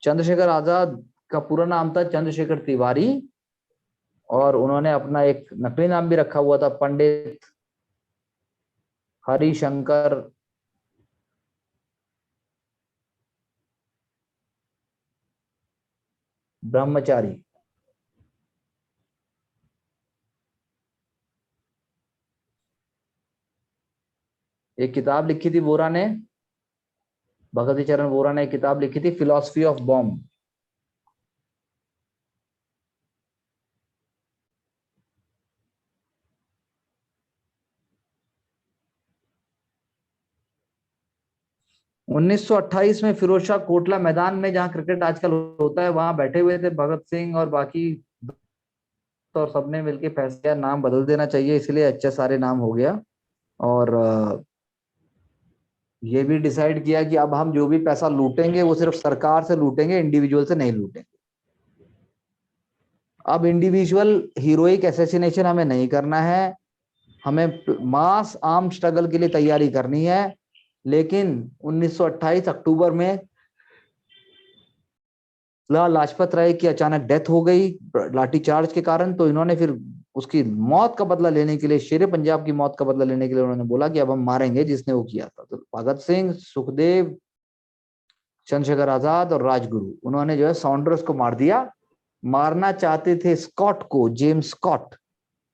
चंद्रशेखर आजाद का पूरा नाम था चंद्रशेखर तिवारी, और उन्होंने अपना एक नकली नाम भी रखा हुआ था, पंडित हरिशंकर ब्रह्मचारी। एक किताब लिखी थी वोरा ने, भगत चरण वोरा ने एक किताब लिखी थी, फिलॉसफी ऑफ बॉम्ब। उन्नीस सौ 28 में फिरोज शाह कोटला मैदान में, जहां क्रिकेट आजकल होता है, वहां बैठे हुए थे भगत सिंह और बाकी, तो सबने मिलके फैसला किया नाम बदल देना चाहिए, इसलिए HSRA नाम हो गया। और ये भी डिसाइड किया कि अब हम जो भी पैसा लूटेंगे वो सिर्फ सरकार से लूटेंगे, इंडिविजुअल से नहीं लूटेंगे। अब इंडिविजुअल हीरोइक असैसिनेशन हमें नहीं करना है, हमें मास आर्म स्ट्रगल के लिए तैयारी करनी है। लेकिन 1928 अक्टूबर में लाला लाजपत राय की अचानक डेथ हो गई लाठीचार्ज के कारण, तो इन्होंने फिर उसकी मौत का बदला लेने के लिए, शेरे पंजाब की मौत का बदला लेने के लिए उन्होंने बोला कि अब हम मारेंगे जिसने वो किया था। तो भगत सिंह, सुखदेव, चंद्रशेखर आजाद और राजगुरु, उन्होंने जो है सॉन्डर्स को मार दिया। मारना चाहते थे स्कॉट को, जेम्स स्कॉट,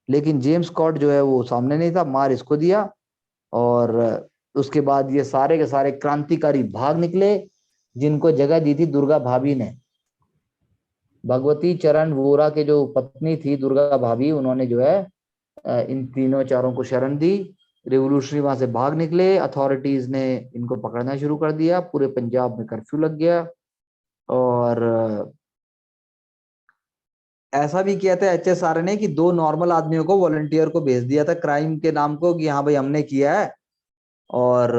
लेकिन जेम्स स्कॉट जो है वो सामने नहीं था, मार इसको दिया। और उसके बाद ये सारे के सारे क्रांतिकारी भाग निकले, जिनको जगह दी थी दुर्गा भाभी ने। भगवती चरण वोरा के जो पत्नी थी दुर्गा भाभी, उन्होंने जो है इन तीनों चारों को शरण दी। रेवोल्यूशनरी वहां से भाग निकले, अथॉरिटीज ने इनको पकड़ना शुरू कर दिया, पूरे पंजाब में कर्फ्यू लग गया। और ऐसा भी किया था HSRA ने कि 2 नॉर्मल आदमियों को, वॉलंटियर को भेज दिया था क्राइम के नाम को, कि हाँ भाई हमने किया है, और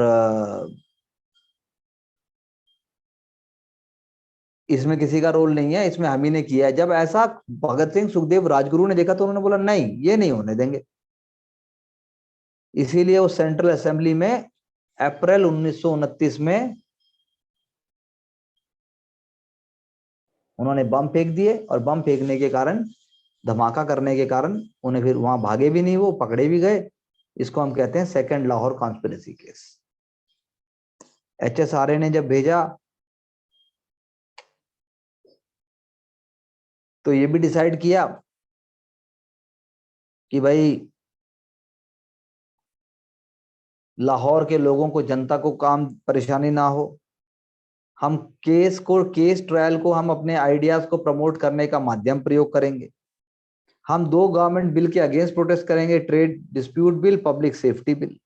इसमें किसी का रोल नहीं है, इसमें हम ही ने किया है। जब ऐसा भगत सिंह, सुखदेव, राजगुरु ने देखा तो उन्होंने बोला नहीं, ये नहीं होने देंगे। इसीलिए वो सेंट्रल असेंबली में अप्रैल 1929 में उन्होंने बम फेंक दिए, और बम फेंकने के कारण, धमाका करने के कारण उन्हें फिर वहां भागे भी नहीं, वो पकड़े भी गए। इसको हम कहते हैं second Lahore conspiracy case. HSRA ने जब भेजा तो ये भी डिसाइड किया कि भाई लाहौर के लोगों को, जनता को काम परेशानी ना हो, हम केस ट्रायल को हम अपने आइडियाज को प्रमोट करने का माध्यम प्रयोग करेंगे। हम 2 गवर्नमेंट बिल के अगेंस्ट प्रोटेस्ट करेंगे, trade dispute bill, public safety bill.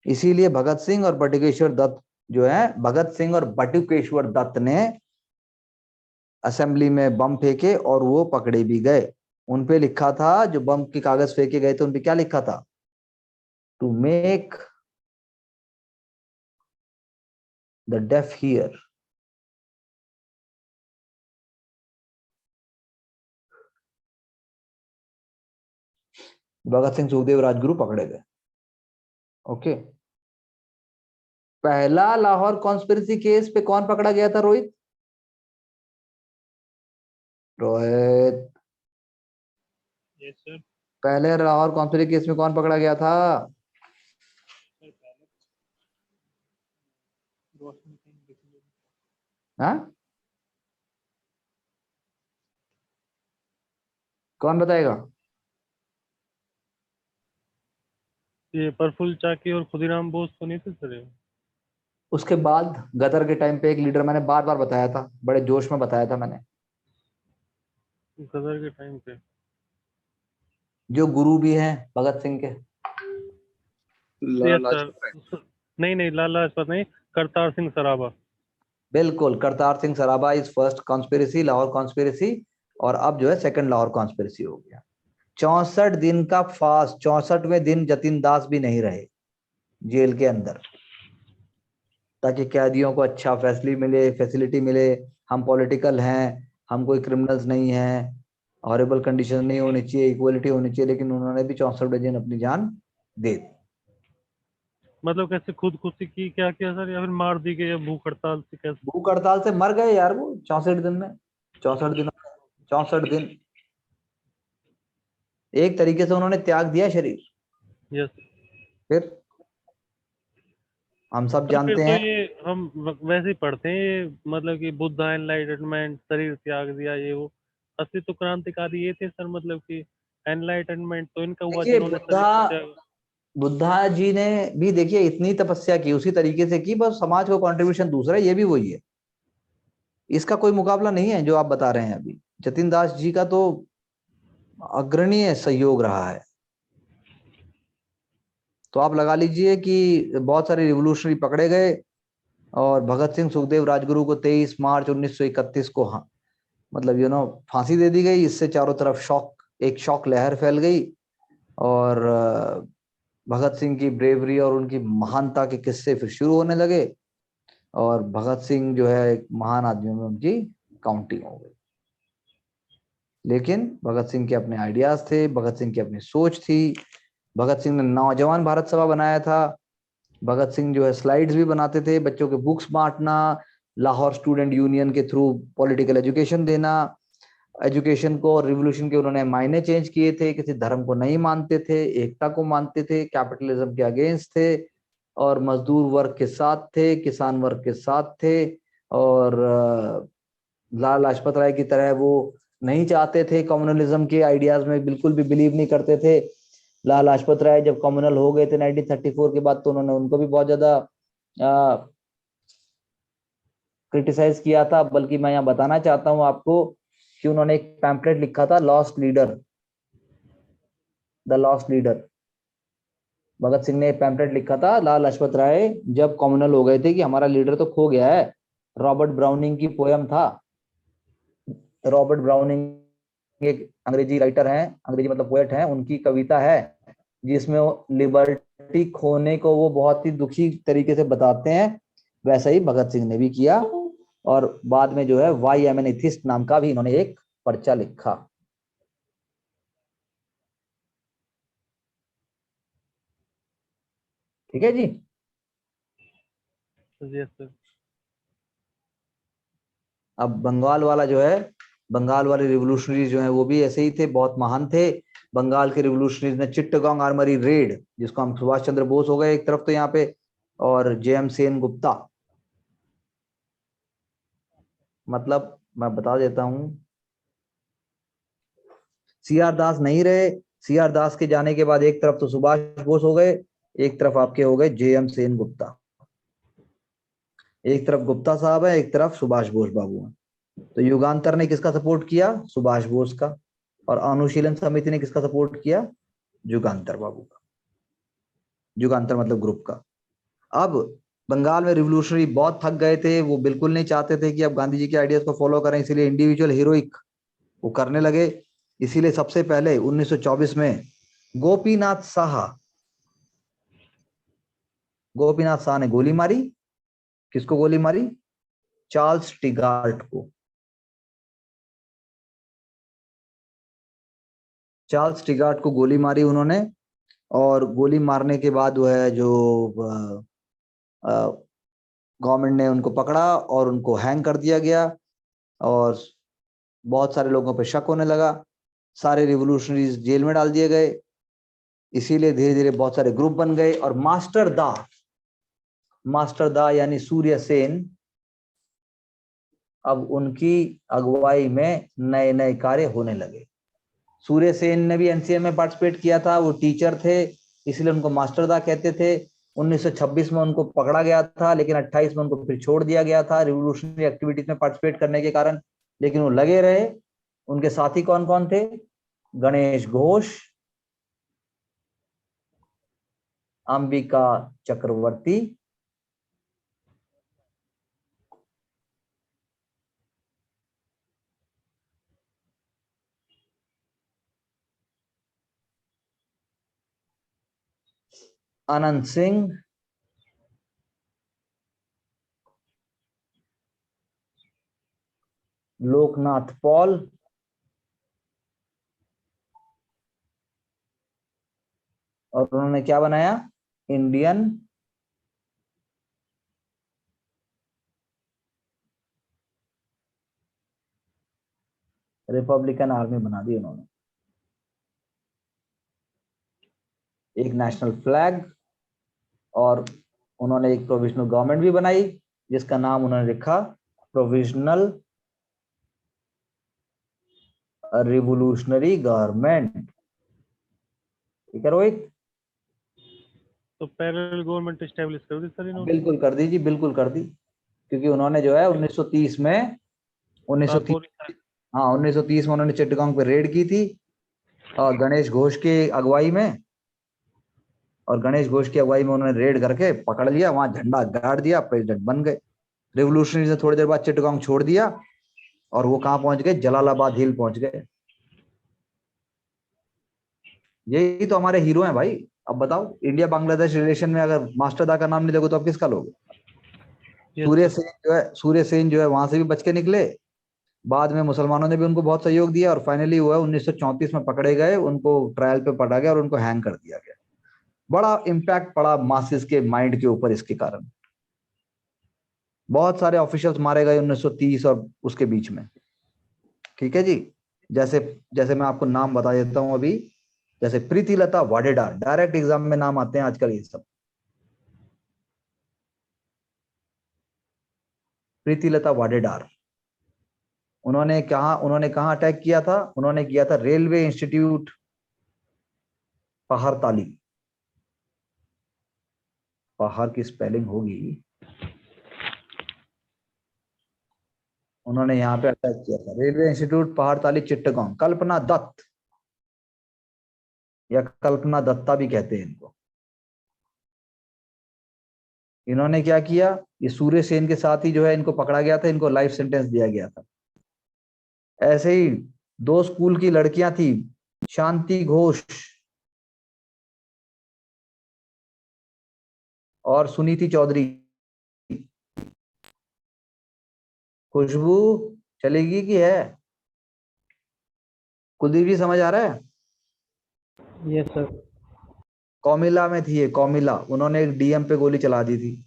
इसीलिए भगत सिंह और बटुकेश्वर दत्त जो है, भगत सिंह और बटुकेश्वर दत्त ने असेंबली में बम फेंके और वो पकड़े भी गए। उनपे लिखा था, जो बम के कागज फेंके गए थे उनपे क्या लिखा था, to make the deaf hear. Bhagat Singh, Sukhdev, Rajguru पकड़े गए। ओके, पहला लाहौर कॉन्स्पिरेसी केस पे कौन पकड़ा गया था, रोहित? Rohit, yes sir. पहले लाहौर कॉन्स्पिरेसी केस में कौन पकड़ा गया था? हाँ, कौन बताएगा? ये प्रफुल्ल चाकी और खुदीराम बोस तो नहीं थे सर ये? उसके बाद गदर के टाइम पे एक लीडर, मैंने बार बार बताया था, बड़े जोश में बताया था मैंने, गदर के टाइम पे जो गुरु भी हैं भगत सिंह के। Yes sir. नहीं नहीं, लाला लाजपत नहीं, करतार सिंह सराभा। बिल्कुल, Kartar Singh Sarabha is first conspiracy, Lahore conspiracy, और अब जो है सेकंड लाहौर कॉन्स्पिरेसी हो गया। 64 दिन का फास्ट, 64वें दिन जतिन दास भी नहीं रहे जेल के अंदर, ताकि कैदियों को अच्छा फैसिलिटी मिले। हम पॉलिटिकल हैं, हम कोई क्रिमिनल्स नहीं हैं, हॉरिबल कंडीशन नहीं होनी चाहिए, इक्वलिटी होनी चाहिए, लेकिन उन्होंने भी 64 दिन अपनी जान दे दी। मतलब कैसे, खुदकुशी की क्या किया सर, या फिर मार दी गई, या भूख हड़ताल से कैसे? भूख हड़ताल से मर गए यार वो 64 दिन में। 64 दिन, 64 दिन एक तरीके से उन्होंने त्याग दिया शरीर। यस फिर हम सब सर, फिर जानते तो हैं, ये हम वैसे ही पढ़ते हैं ये, मतलब कि बुद्धा एनलाइटनमेंट, शरीर त्याग दिया, ये वो। असली तो क्रांतिकारी ये थे सर, मतलब कि एनलाइटनमेंट तो इनका हुआ देखिए जिन्होंने शरीर को त्यागा। बुद्धा जी ने भी देखिए इतनी तपस्या की, उसी तरीके से की, बस समाज को कंट्रीब्यूशन दूसरा है, ये भी वही है, इसका कोई मुकाबला नहीं है जो आप बता रहे हैं अभी। जतिन दास जी का तो अग्रणीय सहयोग रहा है। तो आप लगा लीजिए कि बहुत सारे रिवोल्यूशनरी पकड़े गए, और भगत सिंह सुखदेव राजगुरु को 23 मार्च 1931 को, हाँ मतलब फांसी दे दी गई। इससे चारों तरफ एक शौक लहर फैल गई, और भगत सिंह की ब्रेवरी और उनकी महानता के किस्से फिर शुरू होने लगे, और भगत सिंह जो है एक महान आदमियों में उनकी काउंटिंग हो गई। लेकिन भगत सिंह के अपने आइडियाज थे, भगत सिंह की अपनी सोच थी। भगत सिंह ने नौजवान भारत सभा बनाया था। भगत सिंह जो है स्लाइड्स भी बनाते थे, बच्चों के बुक्स बांटना, लाहौर स्टूडेंट यूनियन के थ्रू पॉलिटिकल एजुकेशन देना। एजुकेशन को और रिवोल्यूशन के उन्होंने मायने चेंज किए थे, किसी धर्म को नहीं मानते थे, एकता को मानते थे, कैपिटलिज्म के अगेंस्ट थे, और मजदूर वर्ग के साथ थे, किसान वर्ग के साथ थे। और लाला लाजपत राय की तरह वो नहीं चाहते थे, कम्युनलिज्म के आइडियाज में बिल्कुल भी बिलीव नहीं करते थे। लाला लाजपत राय जब कम्युनल हो गए थे 1934 के बाद, तो उन्होंने उनको भी बहुत ज्यादा क्रिटिसाइज किया था। बल्कि मैं यहाँ बताना चाहता हूँ आपको कि उन्होंने एक पैम्पलेट लिखा था, lost leader, the lost leader. Bhagat Singh ने एक पैम्पलेट लिखा था लाला लाजपत राय जब कम्युनल हो गए थे, कि हमारा लीडर तो खो गया है। रॉबर्ट ब्राउनिंग की पोयम था। रॉबर्ट ब्राउनिंग एक अंग्रेजी राइटर हैं, अंग्रेजी मतलब पोएट हैं, उनकी कविता है जिसमें लिबर्टी खोने को वो बहुत ही दुखी तरीके से बताते हैं। वैसा ही भगत सिंह ने भी किया, और बाद में जो है वाई एम एन एथिस्ट नाम का भी इन्होंने एक पर्चा लिखा। ठीक है जी। Yes sir. अब बंगाल वाला जो है, बंगाल वाले रिवोल्यूशनरी जो है वो भी ऐसे ही थे, बहुत महान थे। बंगाल के रिवोल्यूशनरीज ने चिट्टागोंग आर्मरी रेड, जिसको हम सुभाष चंद्र बोस हो गए एक तरफ तो यहाँ पे, और जेएम सेन गुप्ता। मतलब मैं बता देता हूं, सीआर दास नहीं रहे। सीआर दास के जाने के बाद एक तरफ तो सुभाष बोस हो गए, एक तरफ आपके हो गए जेएम सेन गुप्ता। एक तरफ गुप्ता साहब है, एक तरफ सुभाष बोस बाबू है। तो युगांतर ने किसका सपोर्ट किया? सुभाष बोस का। और अनुशीलन समिति ने किसका सपोर्ट किया? युगांतर बाबू का। युगांतर मतलब ग्रुप का। अब बंगाल में रिवोल्यूशनरी बहुत थक गए थे, वो बिल्कुल नहीं चाहते थे कि अब गांधी जी के आइडियाज को फॉलो करें, इसीलिए इंडिविजुअल हीरोइक वो करने लगे। इसीलिए सबसे पहले 1924 में गोपीनाथ शाह ने गोली मारी। किसको गोली मारी? चार्ल्स टिगार्ट को। चार्ल्स टिगार्ट को गोली मारी उन्होंने, और गोली मारने के बाद वो है जो गवर्नमेंट ने उनको पकड़ा और उनको हैंग कर दिया गया, और बहुत सारे लोगों पे शक होने लगा। सारे रिवोल्यूशनरीज जेल में डाल दिए गए। इसीलिए धीरे धीरे बहुत सारे ग्रुप बन गए, और मास्टर दा यानी सूर्य सेन, अब उनकी अगुवाई में नए नए कार्य होने लगे। सूर्य सेन ने भी एनसीए में पार्टिसिपेट किया था, वो टीचर थे इसलिए उनको मास्टरदा कहते थे। 1926 में उनको पकड़ा गया था, लेकिन 28 में उनको फिर छोड़ दिया गया था रिवोल्यूशनरी एक्टिविटीज में पार्टिसिपेट करने के कारण, लेकिन वो लगे रहे। उनके साथी कौन कौन थे? गणेश घोष, अंबिका चक्रवर्ती, अनंत सिंह, लोकनाथ पॉल, और उन्होंने क्या बनाया? इंडियन रिपब्लिकन आर्मी बना दी उन्होंने। एक नेशनल फ्लैग, और उन्होंने एक प्रोविजनल गवर्नमेंट भी बनाई जिसका नाम उन्होंने लिखा प्रोविजनल रिवोल्यूशनरी गवर्नमेंट। ठीक है रोहित? तो पैरेलल गवर्नमेंट एस्टेब्लिश कर दी सर इन्होंने। बिल्कुल कर दी जी, बिल्कुल कर दी, क्योंकि उन्होंने जो है 1930 में 1930 हाँ 1930 में उन्होंने चिट्टागोंग पे रेड की थी, और गणेश घोष की अगुवाई में, और गणेश घोष की अगुवाई में उन्होंने रेड करके पकड़ लिया, वहां झंडा गाड़ दिया, प्रेसिडेंट बन गए। रिवोल्यूशनरी ने थोड़ी देर बाद चिट्टागोंग छोड़ दिया, और वो कहाँ पहुंच गए? जलालाबाद हिल पहुंच गए। यही तो हमारे हीरो हैं भाई। अब बताओ, इंडिया बांग्लादेश रिलेशन में अगर मास्टरदा का नाम नहीं देखो तो अब किसका लोगे? सूर्य सेन जो है वहां से भी बच के निकले, बाद में मुसलमानों ने भी उनको बहुत सहयोग दिया, और फाइनली हुआ 1934 में पकड़े गए, उनको ट्रायल पे पड़ा गया और उनको हैंग कर दिया गया। बड़ा इम्पैक्ट पड़ा मासिस के माइंड के ऊपर इसके कारण। बहुत सारे ऑफिशियल्स मारे गए 1930 और उसके बीच में। ठीक है जी, जैसे जैसे मैं आपको नाम बता देता हूं अभी, जैसे प्रीतिलता वाडेदार, डायरेक्ट एग्जाम में नाम आते हैं आजकल ये सब। प्रीतिलता वाडेदार, उन्होंने कहा अटैक किया था? उन्होंने किया था रेलवे इंस्टीट्यूट पहाड़ताली। पहाड़ की स्पेलिंग होगी, उन्होंने यहाँ पे अटैक किया था रेलवे इंस्टीट्यूट पहाड़ताली चिट्टागोंग। कल्पना दत्त, या कल्पना दत्ता भी कहते हैं इनको, इन्होंने क्या किया? ये सूर्य सेन के साथ ही जो है इनको पकड़ा गया था, इनको लाइफ सेंटेंस दिया गया था। ऐसे ही दो स्कूल की लड़कियां थी, शांति घोष और सुनीति चौधरी। खुशबू चलेगी कि है? कुलदीप जी समझ आ रहा है? Yes sir. कौमिला में थी ये, कौमिला, उन्होंने एक डीएम पे गोली चला दी थी।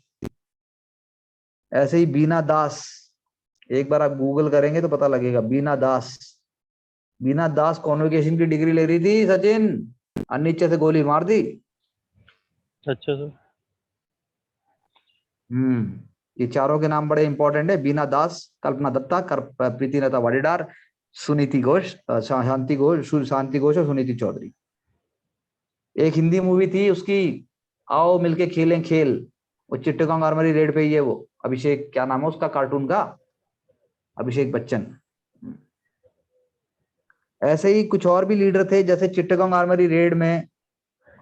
ऐसे ही बीना दास, एक बार आप गूगल करेंगे तो पता लगेगा। बीना दास कॉन्वोकेशन की डिग्री ले रही थी सचिन, और नीचे से गोली मार दी। अच्छा सर। ये चारों के नाम बड़े इंपॉर्टेंट है। बीना दास, कल्पना दत्ता, प्रीतिलता वाडेदार, सुनीति घोष, शांति घोष और सुनीति चौधरी। एक हिंदी मूवी थी उसकी, आओ मिलके खेलें खेल, वो चिट्टागोंग आर्मरी रेड पे ही है वो। अभिषेक, क्या नाम है उसका कार्टून का? अभिषेक बच्चन। ऐसे ही कुछ और भी लीडर थे, जैसे चिट्टागोंग आर्मरी रेड में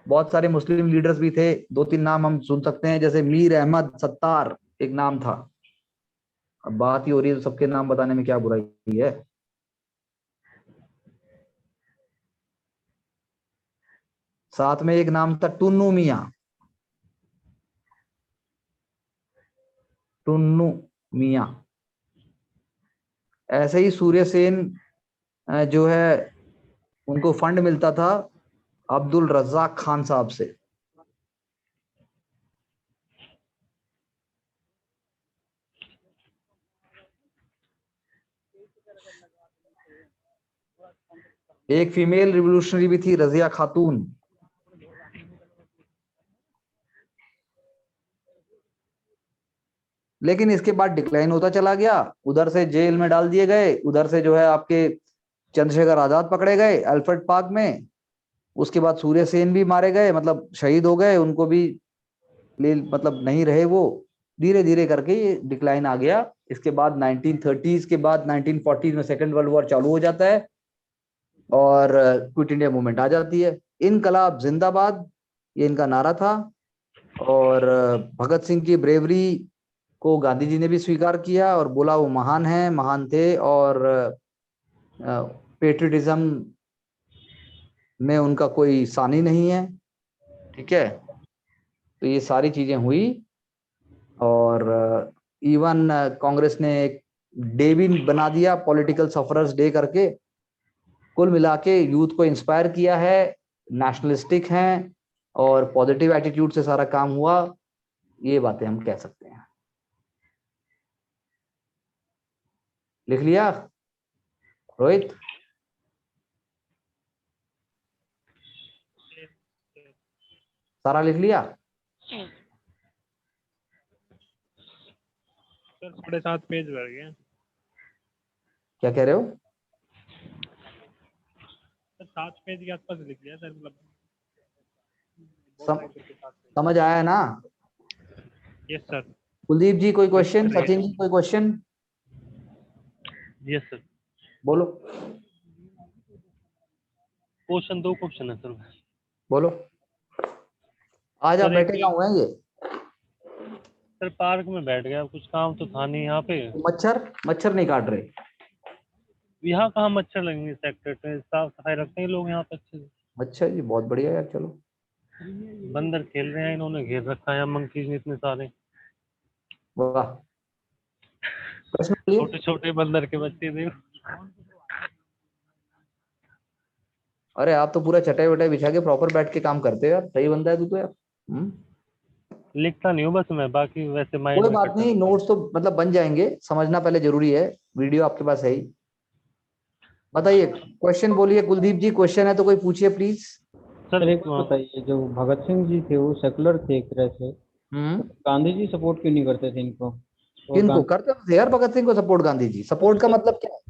बहुत सारे मुस्लिम लीडर्स भी थे। दो तीन नाम हम सुन सकते हैं, जैसे मीर अहमद सत्तार एक नाम था। अब बात ही हो रही है तो सबके नाम बताने में क्या बुराई है। साथ में एक नाम था टुन्नू मियां। टुन्नू मियां। ऐसे ही सूर्य सेन जो है उनको फंड मिलता था अब्दुल रज्जाक खान साहब से। एक फीमेल रिवोल्यूशनरी भी थी, रजिया खातून। लेकिन इसके बाद डिक्लाइन होता चला गया, उधर से जेल में डाल दिए गए, उधर से जो है आपके चंद्रशेखर आजाद पकड़े गए अल्फ्रेड पार्क में, उसके बाद सूर्य सेन भी मारे गए, मतलब शहीद हो गए, उनको भी ले मतलब नहीं रहे वो। धीरे धीरे करके ये डिक्लाइन आ गया। इसके बाद 1930s के बाद 1940s में सेकेंड वर्ल्ड वॉर चालू हो जाता है और क्विट इंडिया मूवमेंट आ जाती है। इनकलाब जिंदाबाद ये इनका नारा था। और भगत सिंह की ब्रेवरी को गांधी जी ने भी स्वीकार किया और बोला वो महान है, महान थे, और पेट्रियटिज्म में उनका कोई सानी नहीं है। ठीक है, तो ये सारी चीजें हुई। और इवन कांग्रेस ने एक डे भी बना दिया पॉलिटिकल सफरर्स डे करके। कुल मिला के यूथ को इंस्पायर किया है, नेशनलिस्टिक हैं और पॉजिटिव एटीट्यूड से सारा काम हुआ, ये बातें हम कह सकते हैं। लिख लिया रोहित? सारा लिख लिया? सर 7.5 पेज भर गए। क्या कह रहे हो? सर 7 पेज के आसपास लिख लिया सर, मतलब समझ आया ना? Yes sir. कुलदीप जी कोई क्वेश्चन? सचिन जी कोई क्वेश्चन? Yes sir. बोलो क्वेश्चन, 2 क्वेश्चन है सर। बोलो। आज आप सर, बैठे कहाँ हुए हैं ये? सर पार्क में बैठ गया, कुछ काम तो था नहीं यहाँ पे। मच्छर मच्छर नहीं काट रहे? यहाँ कहाँ मच्छर लगेंगे, सेक्टर में साफ सफाई रखते हैं लोग यहाँ पे अच्छे से। अच्छा जी, बहुत बढ़िया यार। चलो, बंदर खेल रहे हैं, इन्होंने घेर रखा है मंकीज ने इतने सारे। वाह। प्रश्न बोलिए। छोटे छोटे बंदर के बच्चे देखो। अरे आप तो पूरा चटाई वटाई बिछा के प्रॉपर बैठ के काम करते हो यार, सही बंदा है तू तो यार। लिखता नहीं हूँ बस मैं, बाकी वैसे माइंड कोई में बात करता नहीं, नोट्स तो मतलब बन जाएंगे, समझना पहले जरूरी है। वीडियो आपके पास है ही। बताइए, क्वेश्चन बोलिए। कुलदीप जी क्वेश्चन है तो कोई पूछिए प्लीज। सर एक बात बताइए, जो भगत सिंह जी थे वो सेकुलर थे एक तरह से, गांधी जी सपोर्ट क्यों नहीं करते थे इनको? और किनको करते थे यार भगत सिंह को सपोर्ट? गांधी जी सपोर्ट का मतलब क्या है?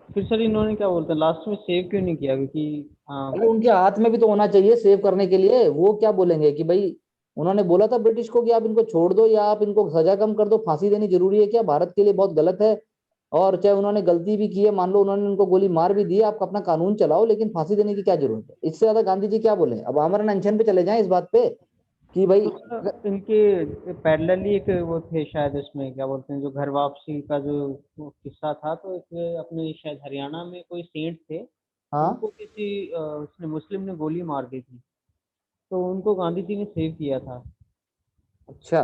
फिर सर इन्होंने क्या बोलते हैं लास्ट में सेव क्यों नहीं किया? क्योंकि अरे उनके हाथ में भी तो होना चाहिए सेव करने के लिए। वो क्या बोलेंगे कि भाई, उन्होंने बोला था ब्रिटिश को कि आप इनको छोड़ दो या आप इनको सजा कम कर दो, फांसी देनी जरूरी है क्या? भारत के लिए बहुत गलत है। और चाहे उन्होंने गलती भी की है, मान लो उन्होंने उनको गोली मार भी दी, आप अपना कानून चलाओ, लेकिन फांसी देने की क्या जरूरत है? इससे ज्यादा गांधी जी क्या बोले? अब आमरण अनशन पे चले जाएं इस बात पे कि भाई। तो इनके पैरेलली एक वो थे शायद, इसमें क्या बोलते हैं, जो घर वापसी का जो वो किस्सा था, तो एक अपने शायद हरियाणा में कोई सेंट थे, हाँ, उनको किसी उसने मुस्लिम ने गोली मार दी थी, तो उनको गांधी जी ने सेव किया था। अच्छा।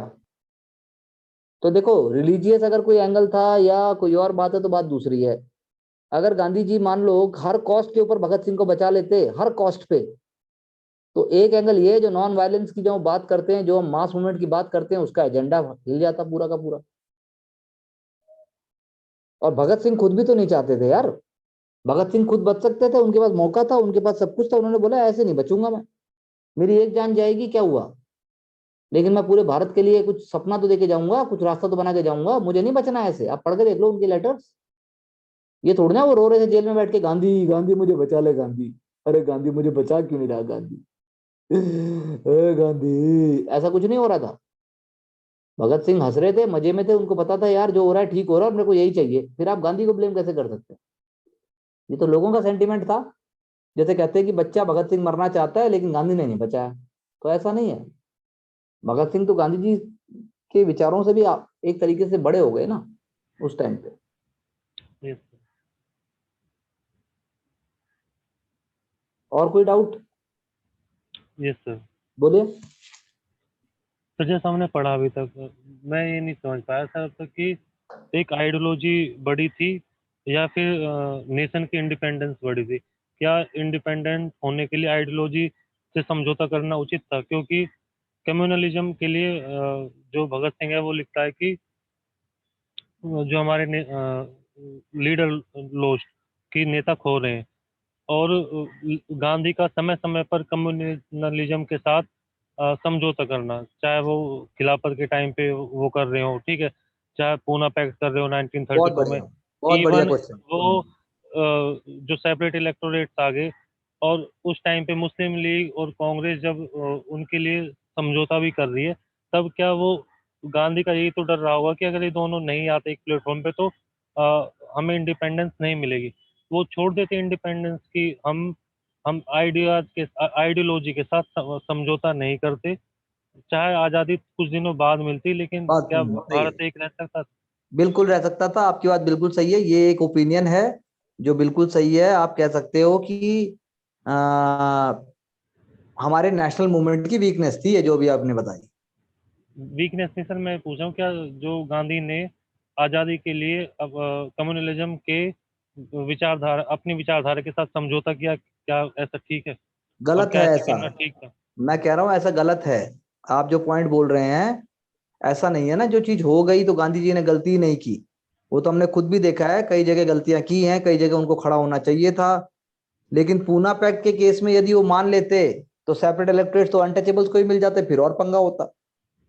तो देखो, रिलीजियस अगर कोई एंगल था या कोई और बात है तो बात दूसरी है। अगर गांधी जी मान लो हर कॉस्ट के ऊपर भगत सिंह को बचा लेते, हर कॉस्ट पे, तो एक एंगल ये है, जो नॉन वायलेंस की जो हम बात करते हैं, जो हम मास मूवमेंट की बात करते हैं, उसका एजेंडा हिल जाता पूरा का पूरा। और भगत सिंह खुद भी तो नहीं चाहते थे यार। भगत सिंह खुद बच सकते थे, उनके पास मौका था, उनके पास सब कुछ था, उन्होंने बोला ऐसे नहीं बचूंगा मैं, मेरी एक जान जाएगी क्या हुआ, लेकिन मैं पूरे भारत के लिए कुछ सपना तो देके जाऊंगा, कुछ रास्ता तो बना के जाऊंगा, मुझे नहीं बचना ऐसे। आप पढ़ के देख लो उनके लेटर्स। ये थोड़ी ना वो रो रहे थे जेल में बैठ के, गांधी गांधी मुझे बचा ले गांधी, अरे गांधी मुझे बचा क्यों नहीं रहा गांधी, गांधी, ऐसा कुछ नहीं हो रहा था। भगत सिंह हंस रहे थे, मजे में थे, उनको पता था यार जो हो रहा है ठीक हो रहा है, मेरे को यही चाहिए। फिर आप गांधी को ब्लेम कैसे कर सकते हैं? ये तो लोगों का सेंटीमेंट था। जैसे कहते हैं कि बच्चा भगत सिंह मरना चाहता है लेकिन गांधी ने नहीं बचाया, तो ऐसा नहीं है। भगत सिंह तो गांधी जी के विचारों से भी एक तरीके से बड़े हो गए ना उस टाइम पे। Yes sir. और कोई डाउट? Yes sir. बोलिए। तो जैसा हमने पढ़ा अभी तक, मैं ये नहीं समझ पाया सर अब तक कि एक आइडियोलॉजी बड़ी थी या फिर नेशन की इंडिपेंडेंस बड़ी थी। क्या इंडिपेंडेंट होने के लिए आइडियोलॉजी से समझौता करना उचित था? क्योंकि कम्युनलिज्म के लिए जो भगत सिंह है वो लिखता है कि जो हमारे लीडर लोग की नेता खो रहे हैं, और गांधी का समय समय पर कम्युनलिज्म के साथ समझौता करना, चाहे वो खिलाफत के टाइम पे वो कर रहे हो, ठीक है, चाहे पूना पैक्ट कर रहे हो बहुत 1932 में, बढ़िया, बहुत बढ़िया इवन क्वेश्चन। वो जो सेपरेट इलेक्टोरेट्स आ गए, और उस टाइम पे मुस्लिम लीग और कांग्रेस जब उनके लिए समझौता भी कर रही है, तब क्या वो गांधी का यही तो डर रहा होगा कि अगर ये दोनों नहीं आते एक प्लेटफॉर्म पे तो हमें इंडिपेंडेंस नहीं मिलेगी। वो छोड़ देते इंडिपेंडेंस की, हम आइडियोलॉजी के साथ समझौता नहीं करते, चाहे आजादी कुछ दिनों बाद मिलती, लेकिन बात क्या सही है, भारत एक रह सकता? बिल्कुल रह सकता था। आपकी बात बिल्कुल सही है, ये एक ओपिनियन है जो बिल्कुल सही है। आप कह सकते हो कि आ, हमारे नेशनल मूवमेंट की वीकनेस थी ये, जो भी आपने बताई। वीकनेस नहीं सर, मैं पूछ रहा हूँ क्या जो गांधी ने आजादी के लिए अब कम्युनलिज्म के विचारधारा, अपनी विचारधारा के साथ समझौता किया, क्या ऐसा ठीक है? और गलत क्या है ऐसा ऐसा, करना ठीक था? मैं कह रहा हूं ऐसा गलत है। आप जो पॉइंट बोल रहे हैं, ऐसा नहीं है ना, जो चीज हो गई तो गांधी जी ने गलती नहीं की। वो तो हमने खुद भी देखा है, कई जगह गलतियां की हैं, कई जगह उनको खड़ा होना चाहिए था। लेकिन पूना पैक्ट के केस में यदि वो मान लेते तो सेपरेट इलेक्टोरेट तो अनटचेबल्स को ही मिल जाते, फिर और पंगा होता।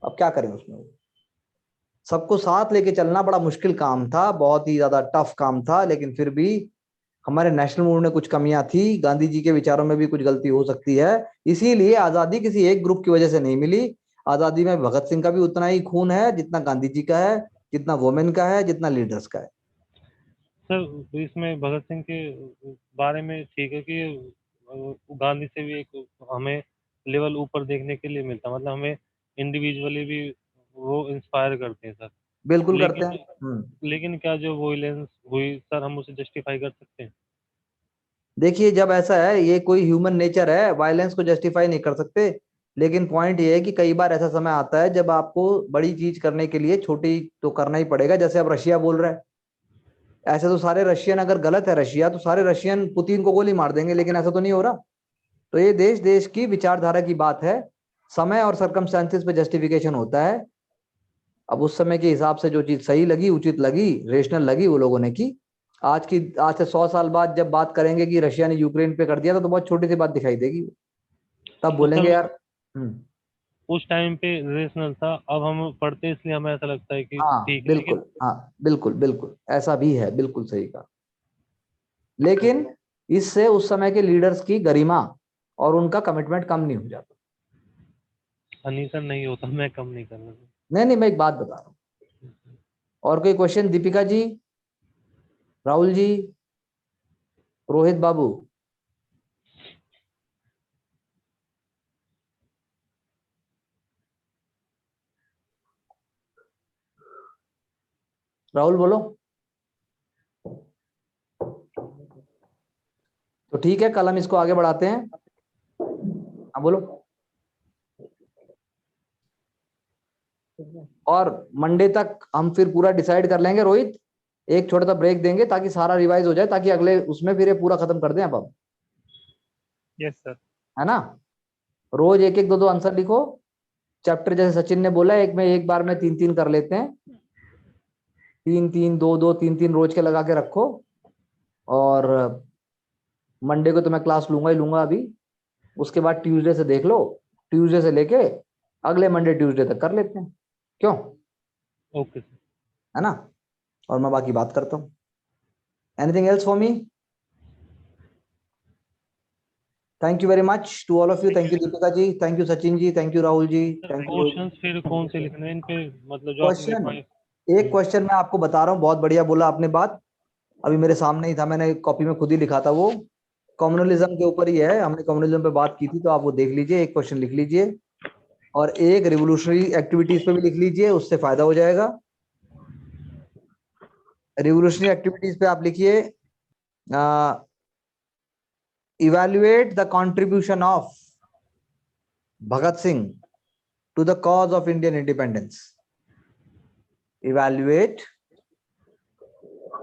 अब क्या करें उसमें, सबको साथ लेके चलना बड़ा मुश्किल काम था, बहुत ही ज्यादा टफ काम था। लेकिन फिर भी हमारे नेशनल मूवमेंट में कुछ कमियां थी, गांधी जी के विचारों में भी कुछ गलती हो सकती है। इसीलिए आजादी किसी एक ग्रुप की वजह से नहीं मिली। आजादी में भगत सिंह का भी उतना ही खून है जितना गांधी जी का है, जितना वोमेन का है, जितना लीडर्स का है। सर इसमें भगत सिंह के बारे में ठीक है कि गांधी से भी एक हमें लेवल ऊपर देखने के लिए मिलता, मतलब हमें इंडिविजुअली भी वो इंस्पायर करते हैं सर। बिल्कुल करते हैं। लेकिन लेकिन क्या जो वोलेंस हुई सर, हम उसे जस्टिफाई कर सकते हैं? देखिए, जब ऐसा है, ये कोई ह्यूमन नेचर है, वायलेंस को जस्टिफाई नहीं कर सकते। लेकिन पॉइंट ये है कि कई बार ऐसा समय आता है जब आपको बड़ी चीज करने के लिए छोटी तो करना ही पड़ेगा। जैसे अब रशिया बोल रहा है, ऐसे तो सारे रशियन, अगर गलत है रशिया तो सारे रशियन पुतिन को गोली मार देंगे, लेकिन ऐसा तो नहीं हो रहा। तो ये देश देश की विचारधारा की बात है, समय और सरकमस्टेंसेस पे जस्टिफिकेशन होता है। अब उस समय के हिसाब से जो चीज सही लगी, उचित लगी, रेशनल लगी, वो लोगों ने की। आज से 100 साल बाद जब बात करेंगे कि रशिया ने यूक्रेन पे कर दिया तो बहुत छोटी सी बात दिखाई देगी, तब तो बोलेंगे सर यार। उस टाइम पे रेशनल था, अब हम पढ़ते हैं इसलिए हमें ऐसा लगता है कि हाँ ठीक है, लेकिन बिल्कुल, हाँ बिल्कुल बिल्कुल ऐसा भी है, बिल्कुल सही कहा। लेकिन इससे उस समय के लीडर्स की गरिमा और उनका कमिटमेंट कम नहीं हो जाता। हनी सर नहीं होता, मैं कम नहीं कर रहा। नहीं नहीं, मैं एक बात बता रहा हूँ। और कोई क्वेश्चन? दीपिका जी, राहुल जी, रोहित बाबू। राहुल बोलो। तो ठीक है, कल हम इसको आगे बढ़ाते हैं। हाँ बोलो। और मंडे तक हम फिर पूरा डिसाइड कर लेंगे। रोहित, एक छोटा सा ब्रेक देंगे ताकि सारा रिवाइज हो जाए, ताकि अगले उसमें फिर ये पूरा खत्म कर दें। अब यस सर। है ना, रोज एक एक दो दो आंसर लिखो। चैप्टर जैसे सचिन ने बोला, एक में एक बार में 3-3 कर लेते हैं। 3-3, 2-2, 3-3 रोज के लगा के रखो। और मंडे को तो मैं क्लास लूंगा ही लूंगा अभी। उसके बाद ट्यूसडे से देख लो, ट्यूसडे से लेके अगले मंडे ट्यूसडे तक कर लेते हैं, क्यों? Okay sir. है ना, और मैं बाकी बात करता हूँ। Anything else for me? Thank you very much to all of you. Thank you Deepika ji, thank you Sachin ji, thank you Rahul ji, sir thank you. Questions फिर कौन से लिखने हैं इन पे, मतलब जो आपने क्वेश्चन, लिखवाए? एक क्वेश्चन मैं आपको बता रहा हूँ, बहुत बढ़िया बोला आपने बात। अभी मेरे सामने ही था, मैंने कॉपी में खुद ही लिखा था। वो कम्युनलिज्म के ऊपर ही है, हमने कम्युनलिज्म पे बात की थी, तो आप वो देख लीजिए। एक क्वेश्चन लिख लीजिए और एक रिवोल्यूशनरी एक्टिविटीज पे भी लिख लीजिए, उससे फायदा हो जाएगा। रिवोल्यूशनरी एक्टिविटीज पे आप लिखिए, evaluate the contribution of Bhagat Singh to the cause of Indian independence. Evaluate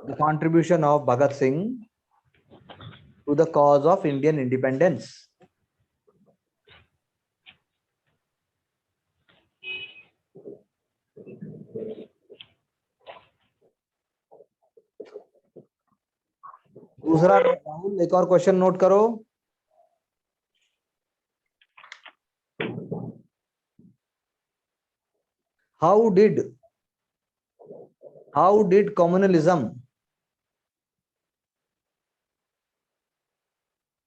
the contribution of Bhagat Singh to the cause of Indian independence. दूसरा, राहुल एक और क्वेश्चन नोट करो। how did communalism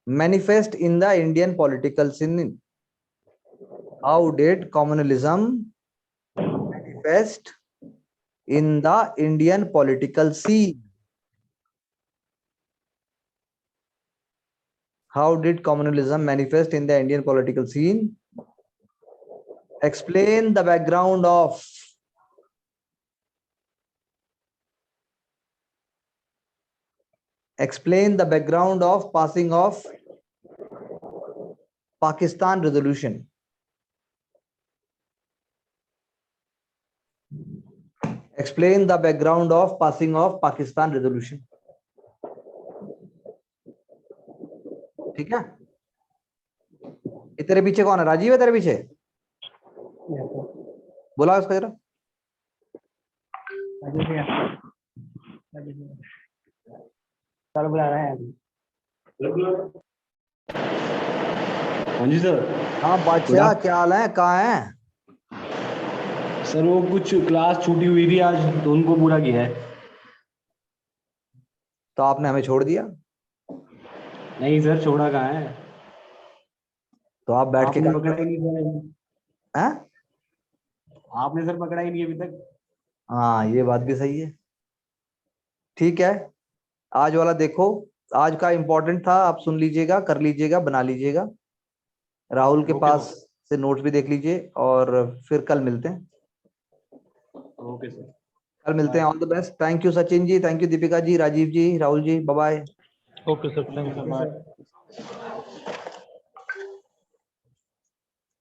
manifest in the Indian political scene? How did communalism manifest in the Indian political scene? How did communalism manifest in the Indian political scene? Explain the background of passing of Pakistan resolution. Explain the background of passing of Pakistan resolution. ठीक है, ये तेरे पीछे कौन है? राजीव है तेरे पीछे? बोला उसका जरा। सर बुला रहे हैं अभी। हाँ जी सर। हाँ बादशाह, क्या हाल है? कहाँ है? सर वो कुछ क्लास छूटी हुई थी आज, तो उनको पूरा किया है। तो आपने हमें छोड़ दिया? नहीं सर, छोड़ा कहाँ है। तो आप बैठ के आपने पकड़ा ही नहीं सर। हैं? आपने सर पकड़ा ही नहीं अभी तक। हाँ ये बात भी सही है। ठीक है, आज वाला देखो, आज का इंपॉर्टेंट था, आप सुन लीजिएगा, कर लीजिएगा, बना लीजिएगा। राहुल के ओके पास से नोट्स भी देख लीजिए और फिर कल मिलते हैं। Okay sir. कल मिलते हैं। All the best. Thank you Sachin ji, thank you Deepika ji, Rajiv ji, Rahul ji, bye bye. Okay sir, thank you. Bye.